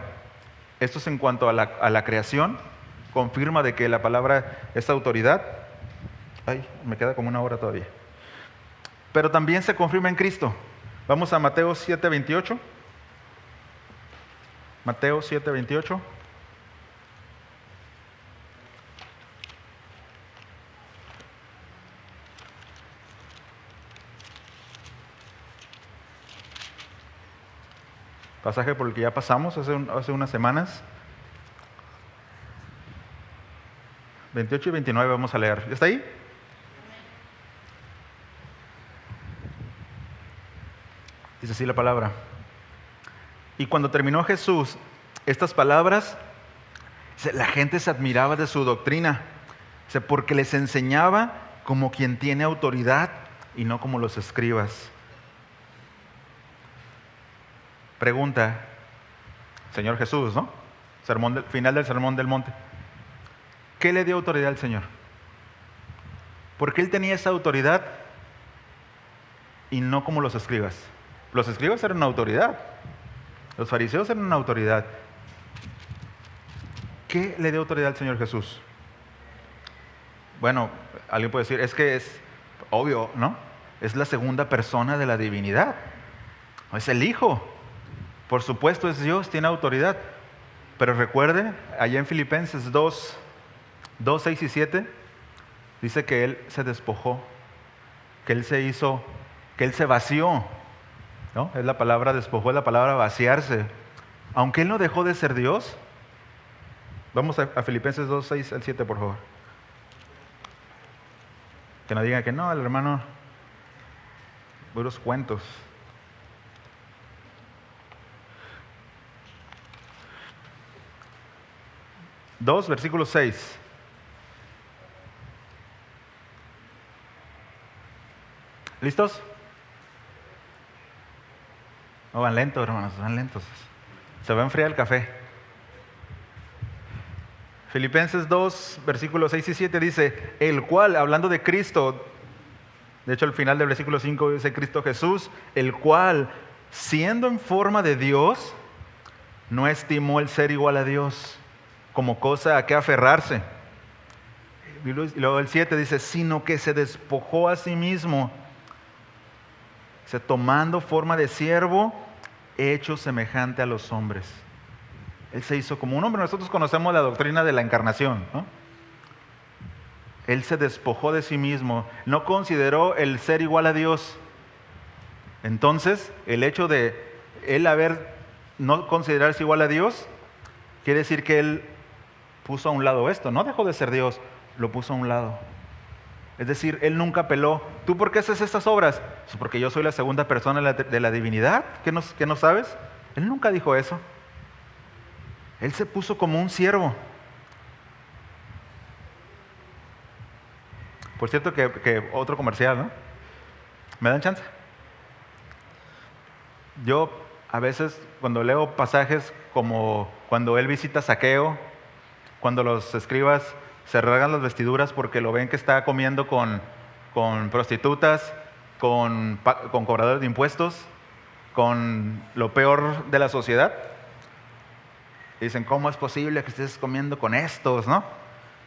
esto es en cuanto a la creación. Confirma de que la palabra es autoridad. Ay, me queda como una hora todavía. Pero también se confirma en Cristo. Vamos a Mateo 7:28. Mateo 7:28. pasaje por el que ya pasamos hace unas semanas. 28 y 29 vamos a leer. ¿Ya está ahí? Dice así la palabra. Y cuando terminó Jesús estas palabras, la gente se admiraba de su doctrina, porque les enseñaba como quien tiene autoridad y no como los escribas. Pregunta, Señor Jesús, ¿no? Final del Sermón del Monte. ¿Qué le dio autoridad al Señor? Porque Él tenía esa autoridad y no como los escribas. Los escribas eran una autoridad. Los fariseos eran una autoridad. ¿Qué le dio autoridad al Señor Jesús? Bueno, alguien puede decir, es que es obvio, ¿no? Es la segunda persona de la divinidad. Es el Hijo. Por supuesto es Dios, tiene autoridad. Pero recuerde, allá en Filipenses 2, 6 y 7, dice que Él se despojó, que Él se vació, ¿no? Es la palabra despojó, es la palabra vaciarse. Aunque Él no dejó de ser Dios. Vamos a Filipenses 2, 6 al 7, por favor. Que no digan que no, el hermano, puros cuentos. Dos, versículo 6. ¿Listos? No, van lentos, hermanos, van lentos. Se va a enfriar el café. Filipenses 2, versículos 6 y 7 dice, el cual, hablando de Cristo, de hecho al final del versículo 5 dice Cristo Jesús, el cual, siendo en forma de Dios, no estimó el ser igual a Dios como cosa a que aferrarse. Y luego el 7 dice, sino que se despojó a sí mismo, tomando forma de siervo, hecho semejante a los hombres. Él se hizo como un hombre. Nosotros conocemos la doctrina de la encarnación, ¿no? Él se despojó de sí mismo, no consideró el ser igual a Dios. Entonces, el hecho de él no considerarse igual a Dios, quiere decir que él puso a un lado esto. No dejó de ser Dios, lo puso a un lado. Es decir, él nunca apeló. ¿Tú por qué haces estas obras? Porque yo soy la segunda persona de la divinidad. ¿Qué no sabes? Él nunca dijo eso. Él se puso como un siervo. Por cierto que otro comercial, ¿no? ¿Me dan chance? Yo a veces cuando leo pasajes como cuando él visita a Zaqueo, cuando los escribas se rasgan las vestiduras porque lo ven que está comiendo con prostitutas, con cobradores de impuestos, con lo peor de la sociedad. Y dicen, ¿cómo es posible que estés comiendo con estos, no?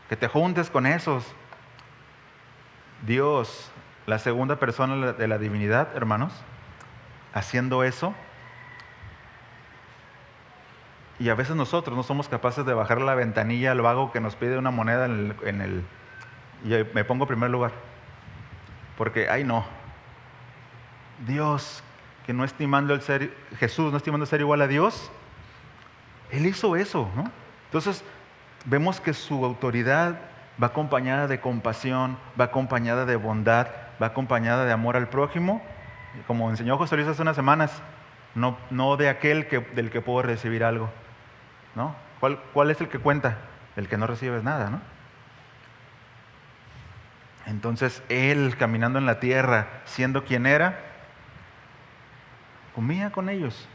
Que te juntes con esos. Dios, la segunda persona de la divinidad, hermanos, haciendo eso. Y a veces nosotros no somos capaces de bajar la ventanilla al vago que nos pide una moneda y me pongo en primer lugar. Porque, ay no. Dios, que no estimando Jesús no estimando el ser igual a Dios, Él hizo eso, ¿no? Entonces, vemos que su autoridad va acompañada de compasión, va acompañada de bondad, va acompañada de amor al prójimo, como enseñó José Luis hace unas semanas, no de aquel del que puedo recibir algo, ¿no? ¿Cuál es el que cuenta? El que no recibes nada, ¿no? Entonces, Él caminando en la tierra, siendo quien era, comía con ellos.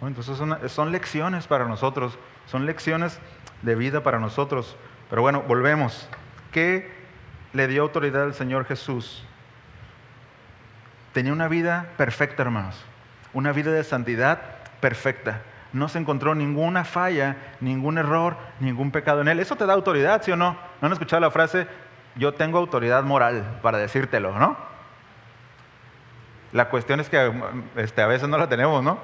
Entonces son lecciones para nosotros, son lecciones de vida para nosotros. Pero bueno, volvemos. ¿Qué le dio autoridad al Señor Jesús? Tenía una vida perfecta, hermanos. Una vida de santidad perfecta. No se encontró ninguna falla, ningún error, ningún pecado en Él. Eso te da autoridad, ¿sí o no? ¿No han escuchado la frase, yo tengo autoridad moral para decírtelo, ¿no? La cuestión es que a veces no la tenemos, ¿no?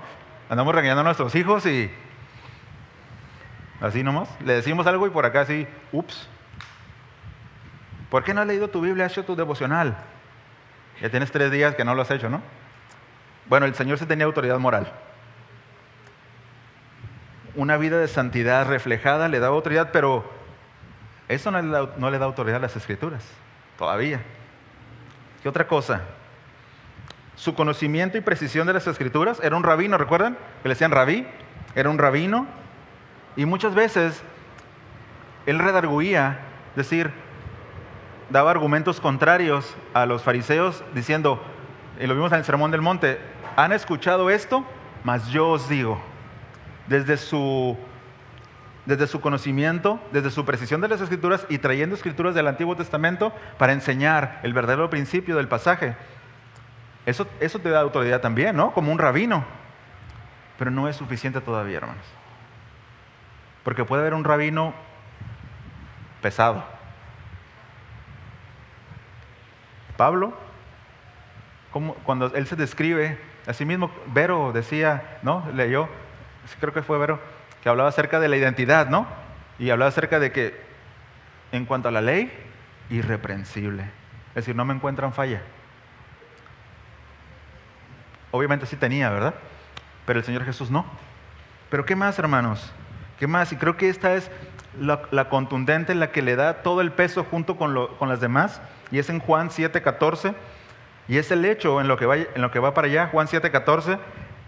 Andamos regañando a nuestros hijos y así nomás. Le decimos algo y por acá así, ups. ¿Por qué no has leído tu Biblia, has hecho tu devocional? Ya tienes 3 días que no lo has hecho, ¿no? Bueno, el Señor sí tenía autoridad moral. una vida de santidad reflejada le daba autoridad, pero eso no le da autoridad a las Escrituras, todavía. ¿Qué otra cosa? Su conocimiento y precisión de las Escrituras. Era un rabino, ¿recuerdan? Que le decían rabí. Era un rabino. Y muchas veces él redarguía, es decir, daba argumentos contrarios a los fariseos, diciendo, y lo vimos en el Sermón del Monte, han escuchado esto, mas yo os digo. Desde su conocimiento, desde su precisión de las Escrituras y trayendo Escrituras del Antiguo Testamento para enseñar el verdadero principio del pasaje. Eso te da autoridad también, ¿no? Como un rabino. Pero no es suficiente todavía, hermanos. Porque puede haber un rabino pesado. Pablo, cuando él se describe a sí mismo, Vero decía, ¿no? Leyó, creo que fue Vero, que hablaba acerca de la identidad, ¿no? Y hablaba acerca de que, en cuanto a la ley, irreprensible. Es decir, no me encuentran falla. Obviamente sí tenía, ¿verdad? Pero el Señor Jesús no. Pero ¿qué más, hermanos? ¿Qué más? Y creo que esta es la contundente, la que le da todo el peso junto con las demás. Y es en Juan 7:14. Y es el hecho, en lo que va para allá, Juan 7:14,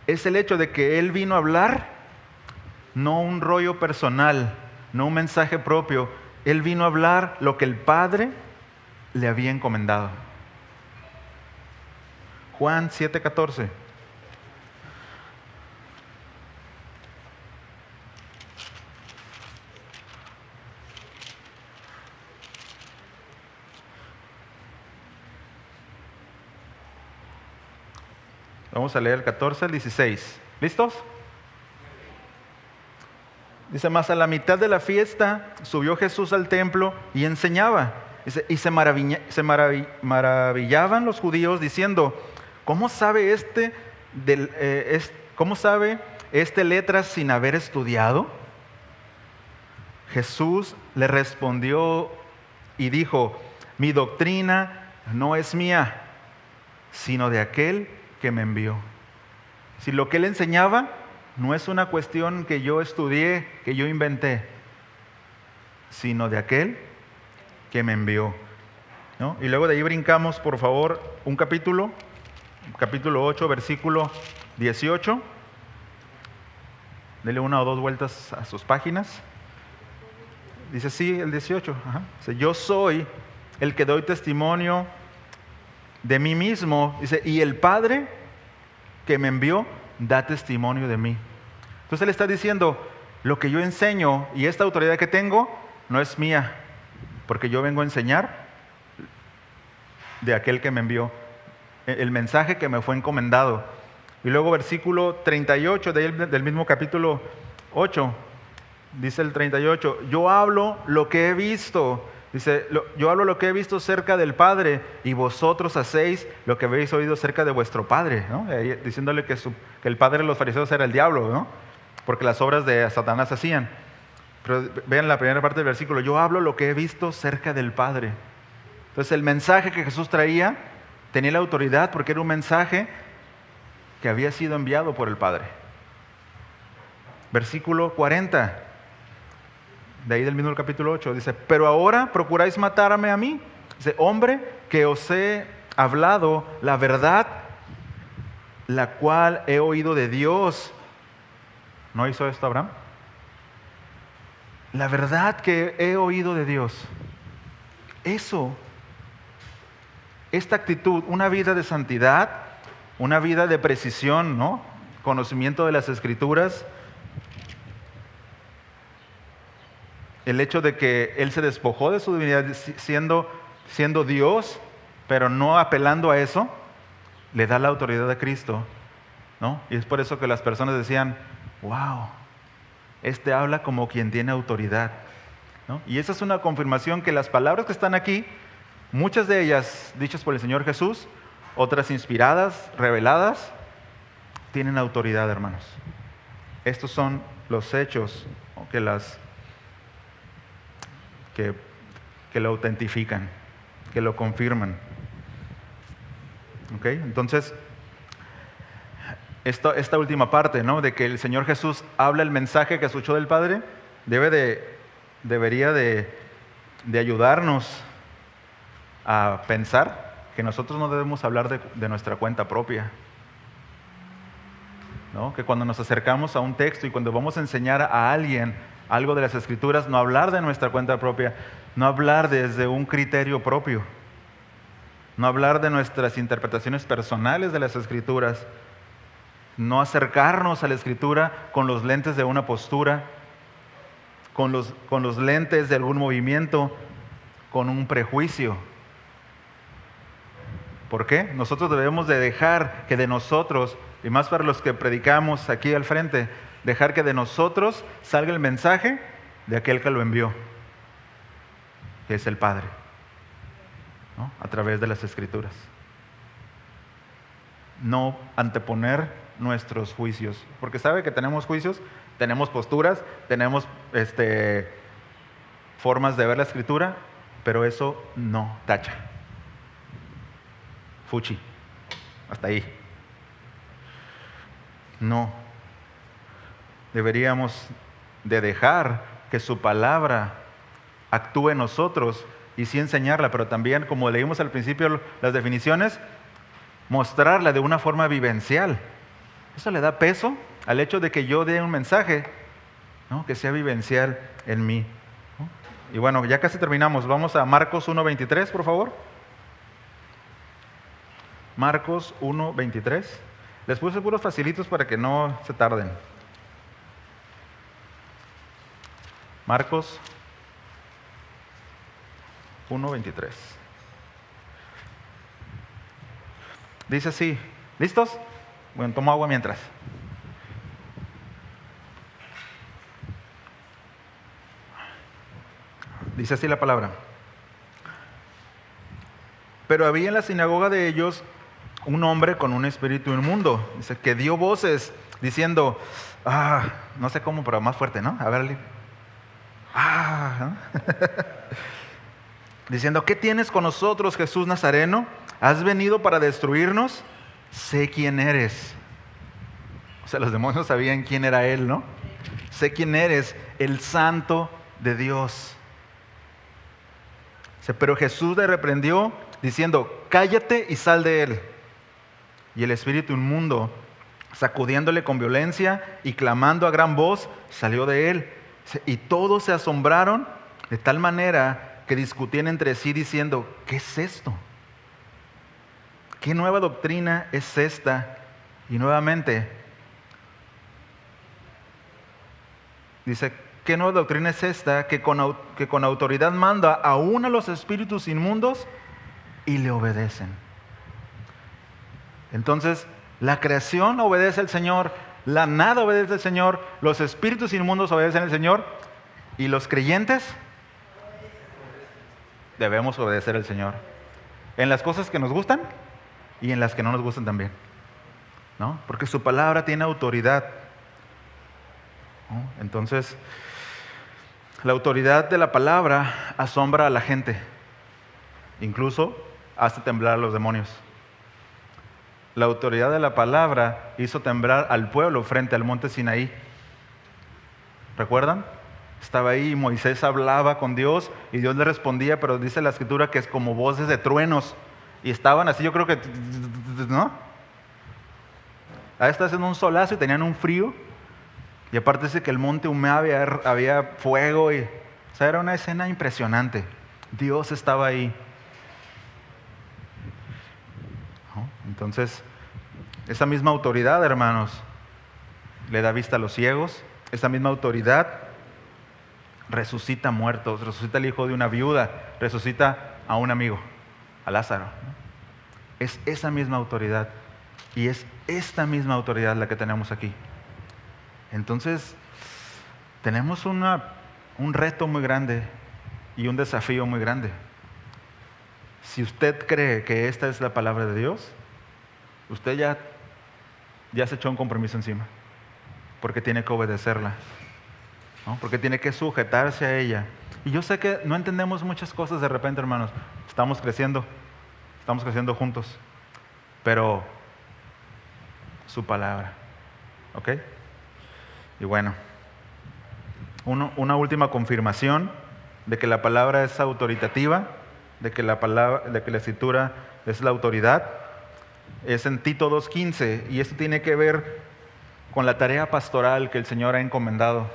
es el hecho de que Él vino a hablar, no un rollo personal, no un mensaje propio. Él vino a hablar lo que el Padre le había encomendado. Juan 7:14. Vamos a leer el 14 al 16. ¿Listos? Dice, más a la mitad de la fiesta subió Jesús al templo y enseñaba. Dice, y se maravillaban los judíos diciendo, ¿cómo sabe este letras sin haber estudiado? Jesús le respondió y dijo, mi doctrina no es mía, sino de aquel que me envió. Si lo que él enseñaba no es una cuestión que yo estudié, que yo inventé, sino de aquel que me envió, ¿no? Y luego de ahí brincamos, por favor, un capítulo 8, versículo 18. Dele una o dos vueltas a sus páginas. Dice sí, el 18. Dice, yo soy el que doy testimonio de mí mismo. Dice, y el Padre que me envió da testimonio de mí. Entonces él está diciendo, lo que yo enseño y esta autoridad que tengo no es mía, porque yo vengo a enseñar de aquel que me envió, el mensaje que me fue encomendado. Y luego versículo 38 del mismo capítulo 8, dice el 38, yo hablo lo que he visto. Dice, yo hablo lo que he visto cerca del Padre y vosotros hacéis lo que habéis oído cerca de vuestro Padre, ¿no? Diciéndole que el padre de los fariseos era el diablo, ¿no? Porque las obras de Satanás hacían. Pero vean la primera parte del versículo, yo hablo lo que he visto cerca del Padre. Entonces el mensaje que Jesús traía tenía la autoridad porque era un mensaje que había sido enviado por el Padre. Versículo 40. De ahí del mismo capítulo 8, dice, pero ahora procuráis matarme a mí. Dice, hombre, que os he hablado la verdad, la cual he oído de Dios. ¿No hizo esto Abraham? La verdad que he oído de Dios. Eso, esta actitud, una vida de santidad, una vida de precisión, ¿no? Conocimiento de las Escrituras. El hecho de que Él se despojó de su divinidad siendo Dios, pero no apelando a eso, le da la autoridad a Cristo, ¿no? Y es por eso que las personas decían, wow, este habla como quien tiene autoridad, ¿no? Y esa es una confirmación que las palabras que están aquí, muchas de ellas dichas por el Señor Jesús, otras inspiradas, reveladas, tienen autoridad, hermanos. Estos son los hechos que lo autentifican, que lo confirman. ¿Ok? Entonces, esta última parte, ¿no? De que el Señor Jesús habla el mensaje que escuchó del Padre, debería de ayudarnos a pensar que nosotros no debemos hablar de nuestra cuenta propia, ¿no? Que cuando nos acercamos a un texto y cuando vamos a enseñar a alguien algo de las Escrituras, no hablar de nuestra cuenta propia, no hablar desde un criterio propio, no hablar de nuestras interpretaciones personales de las Escrituras, no acercarnos a la Escritura con los lentes de una postura, con los lentes de algún movimiento, con un prejuicio. ¿Por qué? Nosotros debemos de dejar que de nosotros, y más para los que predicamos aquí al frente, dejar que de nosotros salga el mensaje de aquel que lo envió, que es el Padre, ¿no? A través de las Escrituras. No anteponer nuestros juicios, porque sabe que tenemos juicios, tenemos posturas, tenemos formas de ver la Escritura, pero eso no tacha. Fuchi, hasta ahí. No. Deberíamos de dejar que su palabra actúe en nosotros y sí enseñarla, pero también, como leímos al principio las definiciones, mostrarla de una forma vivencial. Eso le da peso al hecho de que yo dé un mensaje, ¿no? Que sea vivencial en mí, ¿no? Y bueno, ya casi terminamos. Vamos a Marcos 1:23, por favor. Marcos 1:23. Les puse puros facilitos para que no se tarden. Marcos 1:23. Dice así, ¿listos? Bueno, tomo agua mientras. Dice así la palabra. Pero había en la sinagoga de ellos un hombre con un espíritu inmundo, dice, que dio voces diciendo, no sé cómo, pero más fuerte, ¿no? A ver, ¿no? Diciendo, ¿qué tienes con nosotros, Jesús Nazareno? ¿Has venido para destruirnos? Sé quién eres. O sea, los demonios sabían quién era él, ¿no? Sé quién eres, el Santo de Dios. Pero Jesús le reprendió diciendo, cállate y sal de él. Y el espíritu inmundo, sacudiéndole con violencia y clamando a gran voz, salió de él. Y todos se asombraron de tal manera que discutían entre sí diciendo, ¿qué es esto? ¿Qué nueva doctrina es esta? Y nuevamente dice, ¿qué nueva doctrina es esta que con autoridad manda aún a los espíritus inmundos y le obedecen? Entonces, la creación obedece al Señor, la nada obedece al Señor, los espíritus inmundos obedecen al Señor y los creyentes debemos obedecer al Señor en las cosas que nos gustan y en las que no nos gustan también, ¿no? Porque su palabra tiene autoridad, ¿no? Entonces, la autoridad de la palabra asombra a la gente, incluso hace temblar a los demonios. La autoridad de la palabra hizo temblar al pueblo frente al monte Sinaí. ¿Recuerdan? Estaba ahí y Moisés hablaba con Dios y Dios le respondía, pero dice la Escritura que es como voces de truenos. Y estaban así, yo creo que, ¿no? Ahí está haciendo un solazo y tenían un frío. Y aparte dice que el monte humeaba, había fuego. O sea, era una escena impresionante. Dios estaba ahí. ¿No? Entonces, esa misma autoridad, hermanos, le da vista a los ciegos. Esa misma autoridad resucita muertos, resucita al hijo de una viuda, resucita a un amigo, a Lázaro, ¿no? Es esa misma autoridad y es esta misma autoridad la que tenemos aquí. Entonces, tenemos un reto muy grande y un desafío muy grande. Si usted cree que esta es la palabra de Dios, usted ya se echó un compromiso encima, porque tiene que obedecerla, ¿no? Porque tiene que sujetarse a ella. Y yo sé que no entendemos muchas cosas de repente, hermanos. Estamos creciendo juntos, pero su palabra. ¿Ok? Y bueno, una última confirmación de que la palabra es autoritativa, de que la Escritura es la autoridad, es en Tito 2:15, y esto tiene que ver con la tarea pastoral que el Señor ha encomendado.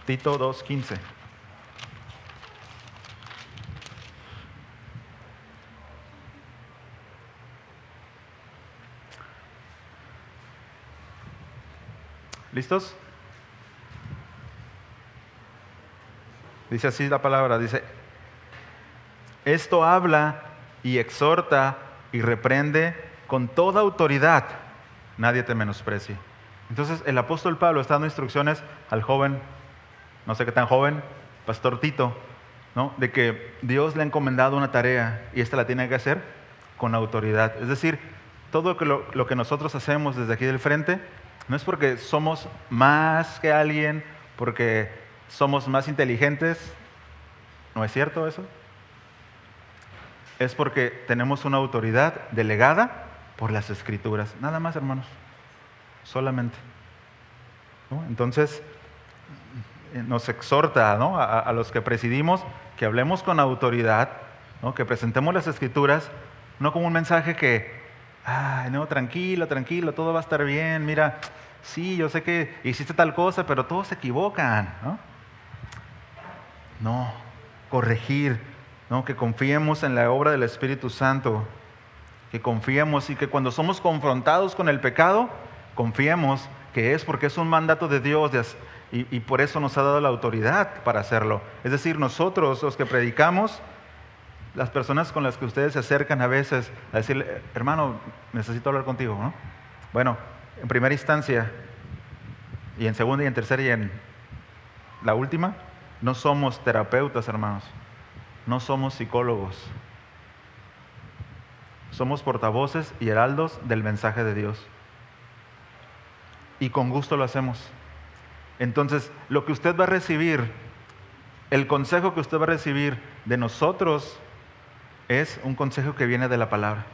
Tito 2:15. ¿Listos? Dice así la palabra, dice: esto habla y exhorta y reprende con toda autoridad, nadie te menosprecie. Entonces el apóstol Pablo está dando instrucciones al joven, no sé qué tan joven, pastor Tito, ¿no? De que Dios le ha encomendado una tarea y esta la tiene que hacer con autoridad. Es decir, todo lo que nosotros hacemos desde aquí del frente no es porque somos más que alguien, porque somos más inteligentes. ¿No es cierto eso? Es porque tenemos una autoridad delegada por las Escrituras. Nada más, hermanos. Solamente. ¿No? Entonces, nos exhorta, ¿no?, a los que presidimos que hablemos con autoridad, ¿no?, que presentemos las Escrituras, no como un mensaje que, ay, no, tranquilo, tranquilo, todo va a estar bien, mira, sí, yo sé que hiciste tal cosa, pero todos se equivocan, ¿no? No, corregir, ¿no?, que confiemos en la obra del Espíritu Santo, que confiemos y que cuando somos confrontados con el pecado, confiemos que es porque es un mandato de Dios y por eso nos ha dado la autoridad para hacerlo. Es decir, nosotros los que predicamos, las personas con las que ustedes se acercan a veces a decirle, hermano, necesito hablar contigo, ¿no? Bueno, en primera instancia y en segunda y en tercera y en la última, no somos terapeutas, hermanos, no somos psicólogos, somos portavoces y heraldos del mensaje de Dios. Y con gusto lo hacemos. Entonces, lo que usted va a recibir, el consejo que usted va a recibir de nosotros es un consejo que viene de la palabra.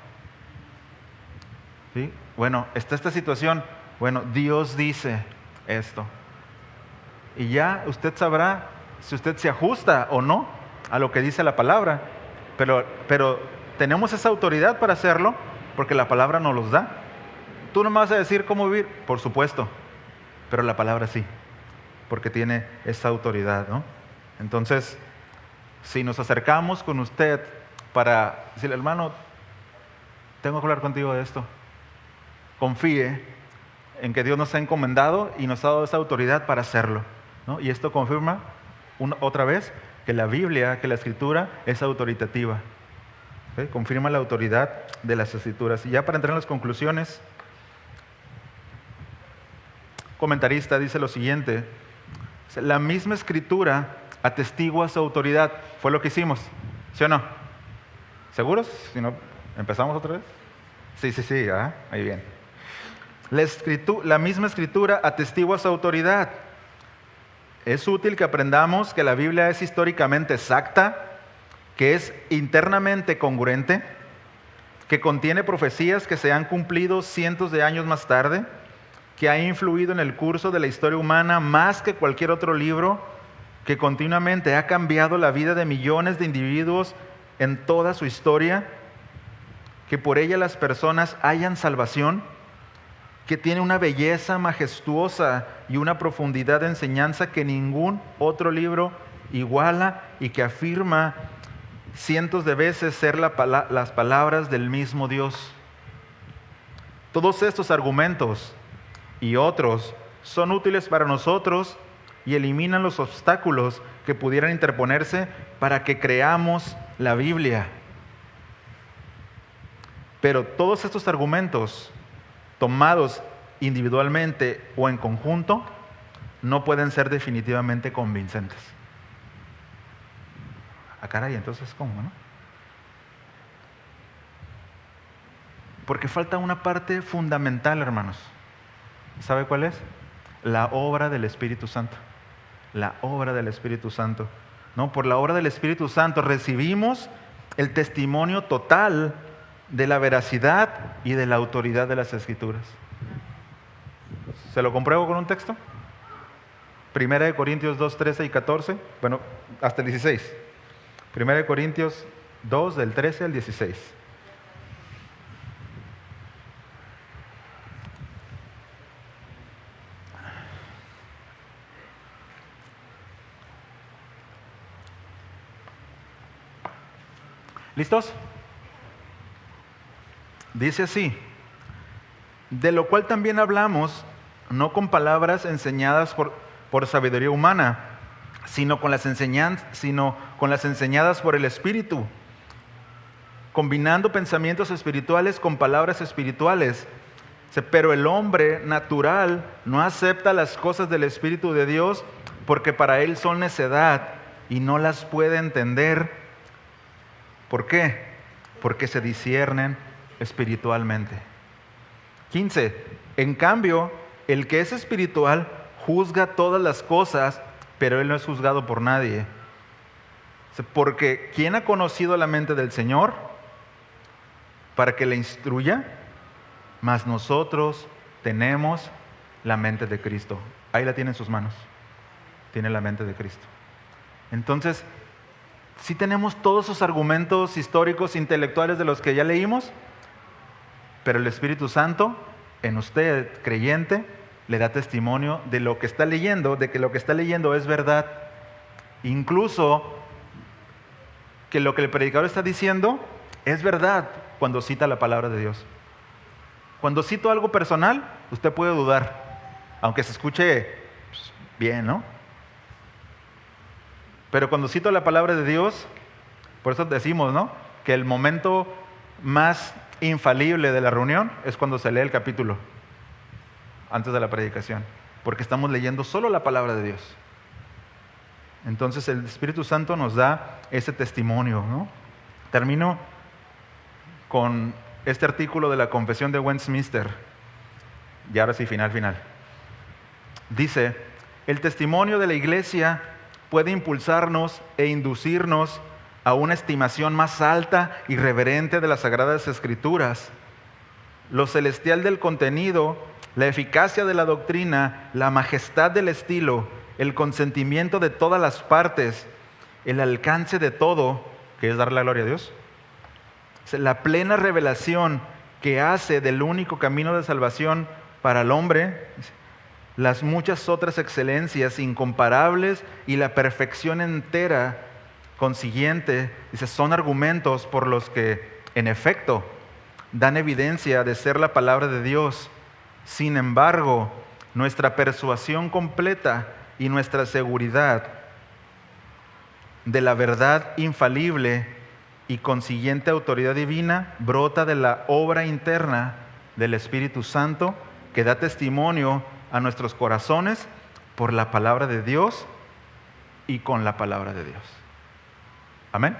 ¿Sí? Bueno, está esta situación, bueno, Dios dice esto. Y ya usted sabrá si usted se ajusta o no a lo que dice la palabra. Pero tenemos esa autoridad para hacerlo porque la palabra nos los da. ¿Tú no me vas a decir cómo vivir? Por supuesto, pero la palabra sí, porque tiene esa autoridad, ¿no? Entonces, si nos acercamos con usted para decirle, hermano, tengo que hablar contigo de esto, confíe en que Dios nos ha encomendado y nos ha dado esa autoridad para hacerlo, ¿no? Y esto confirma otra vez que la Biblia, que la Escritura es autoritativa. ¿Sí? Confirma la autoridad de las Escrituras. Y ya para entrar en las conclusiones, comentarista dice lo siguiente: la misma Escritura atestigua su autoridad. Fue lo que hicimos, ¿sí o no? ¿Seguros? Si no, ¿empezamos otra vez? Sí, ahí bien. La misma Escritura atestigua su autoridad. Es útil que aprendamos que la Biblia es históricamente exacta, que es internamente congruente, que contiene profecías que se han cumplido cientos de años más tarde, que ha influido en el curso de la historia humana más que cualquier otro libro, que continuamente ha cambiado la vida de millones de individuos en toda su historia, que por ella las personas hallan salvación, que tiene una belleza majestuosa y una profundidad de enseñanza que ningún otro libro iguala y que afirma cientos de veces ser las palabras del mismo Dios. Todos estos argumentos y otros son útiles para nosotros y eliminan los obstáculos que pudieran interponerse para que creamos la Biblia. Pero todos estos argumentos, tomados individualmente o en conjunto, no pueden ser definitivamente convincentes. Ah, caray, entonces, ¿cómo, no? Porque falta una parte fundamental, hermanos. ¿Sabe cuál es? La obra del Espíritu Santo. La obra del Espíritu Santo. ¿no? Por la obra del Espíritu Santo recibimos el testimonio total de la veracidad y de la autoridad de las Escrituras. ¿Se lo compruebo con un texto? Primera de Corintios 2, 13 y 14, bueno, hasta el 16. Primera de Corintios 2, del 13 al 16. ¿Listos? Dice así: de lo cual también hablamos, no con palabras enseñadas por sabiduría humana, sino con las enseñadas por el Espíritu, combinando pensamientos espirituales con palabras espirituales. Pero el hombre natural no acepta las cosas del Espíritu de Dios, porque para él son necedad y no las puede entender. ¿Por qué? Porque se disciernen espiritualmente. 15. En cambio, el que es espiritual juzga todas las cosas, pero él no es juzgado por nadie. Porque ¿quién ha conocido la mente del Señor para que le instruya? Mas nosotros tenemos la mente de Cristo. Ahí la tiene en sus manos. Tiene la mente de Cristo. Entonces, sí tenemos todos esos argumentos históricos, intelectuales de los que ya leímos, pero el Espíritu Santo en usted, creyente, le da testimonio de lo que está leyendo, de que lo que está leyendo es verdad. Incluso que lo que el predicador está diciendo es verdad cuando cita la palabra de Dios. Cuando cito algo personal, usted puede dudar, aunque se escuche bien, ¿no? Pero cuando cito la palabra de Dios, por eso decimos, ¿no?, que el momento más infalible de la reunión es cuando se lee el capítulo antes de la predicación, porque estamos leyendo solo la palabra de Dios. Entonces el Espíritu Santo nos da ese testimonio, ¿no? Termino con este artículo de la Confesión de Westminster, y ahora sí, final. Dice: el testimonio de la Iglesia puede impulsarnos e inducirnos a una estimación más alta y reverente de las Sagradas Escrituras. Lo celestial del contenido, la eficacia de la doctrina, la majestad del estilo, el consentimiento de todas las partes, el alcance de todo, que es dar la gloria a Dios, la plena revelación que hace del único camino de salvación para el hombre, las muchas otras excelencias incomparables y la perfección entera consiguiente, dice, son argumentos por los que, en efecto, dan evidencia de ser la palabra de Dios. Sin embargo, nuestra persuasión completa y nuestra seguridad de la verdad infalible y consiguiente autoridad divina brota de la obra interna del Espíritu Santo, que da testimonio a nuestros corazones por la palabra de Dios y con la palabra de Dios. Amén.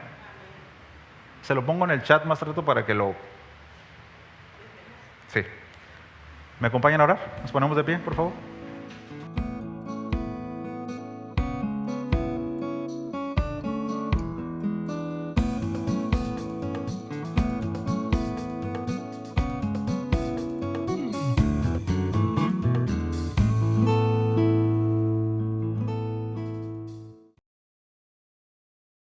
Se lo pongo en el chat más rato para que lo... Sí. ¿Me acompañan a orar? ¿Nos ponemos de pie, por favor?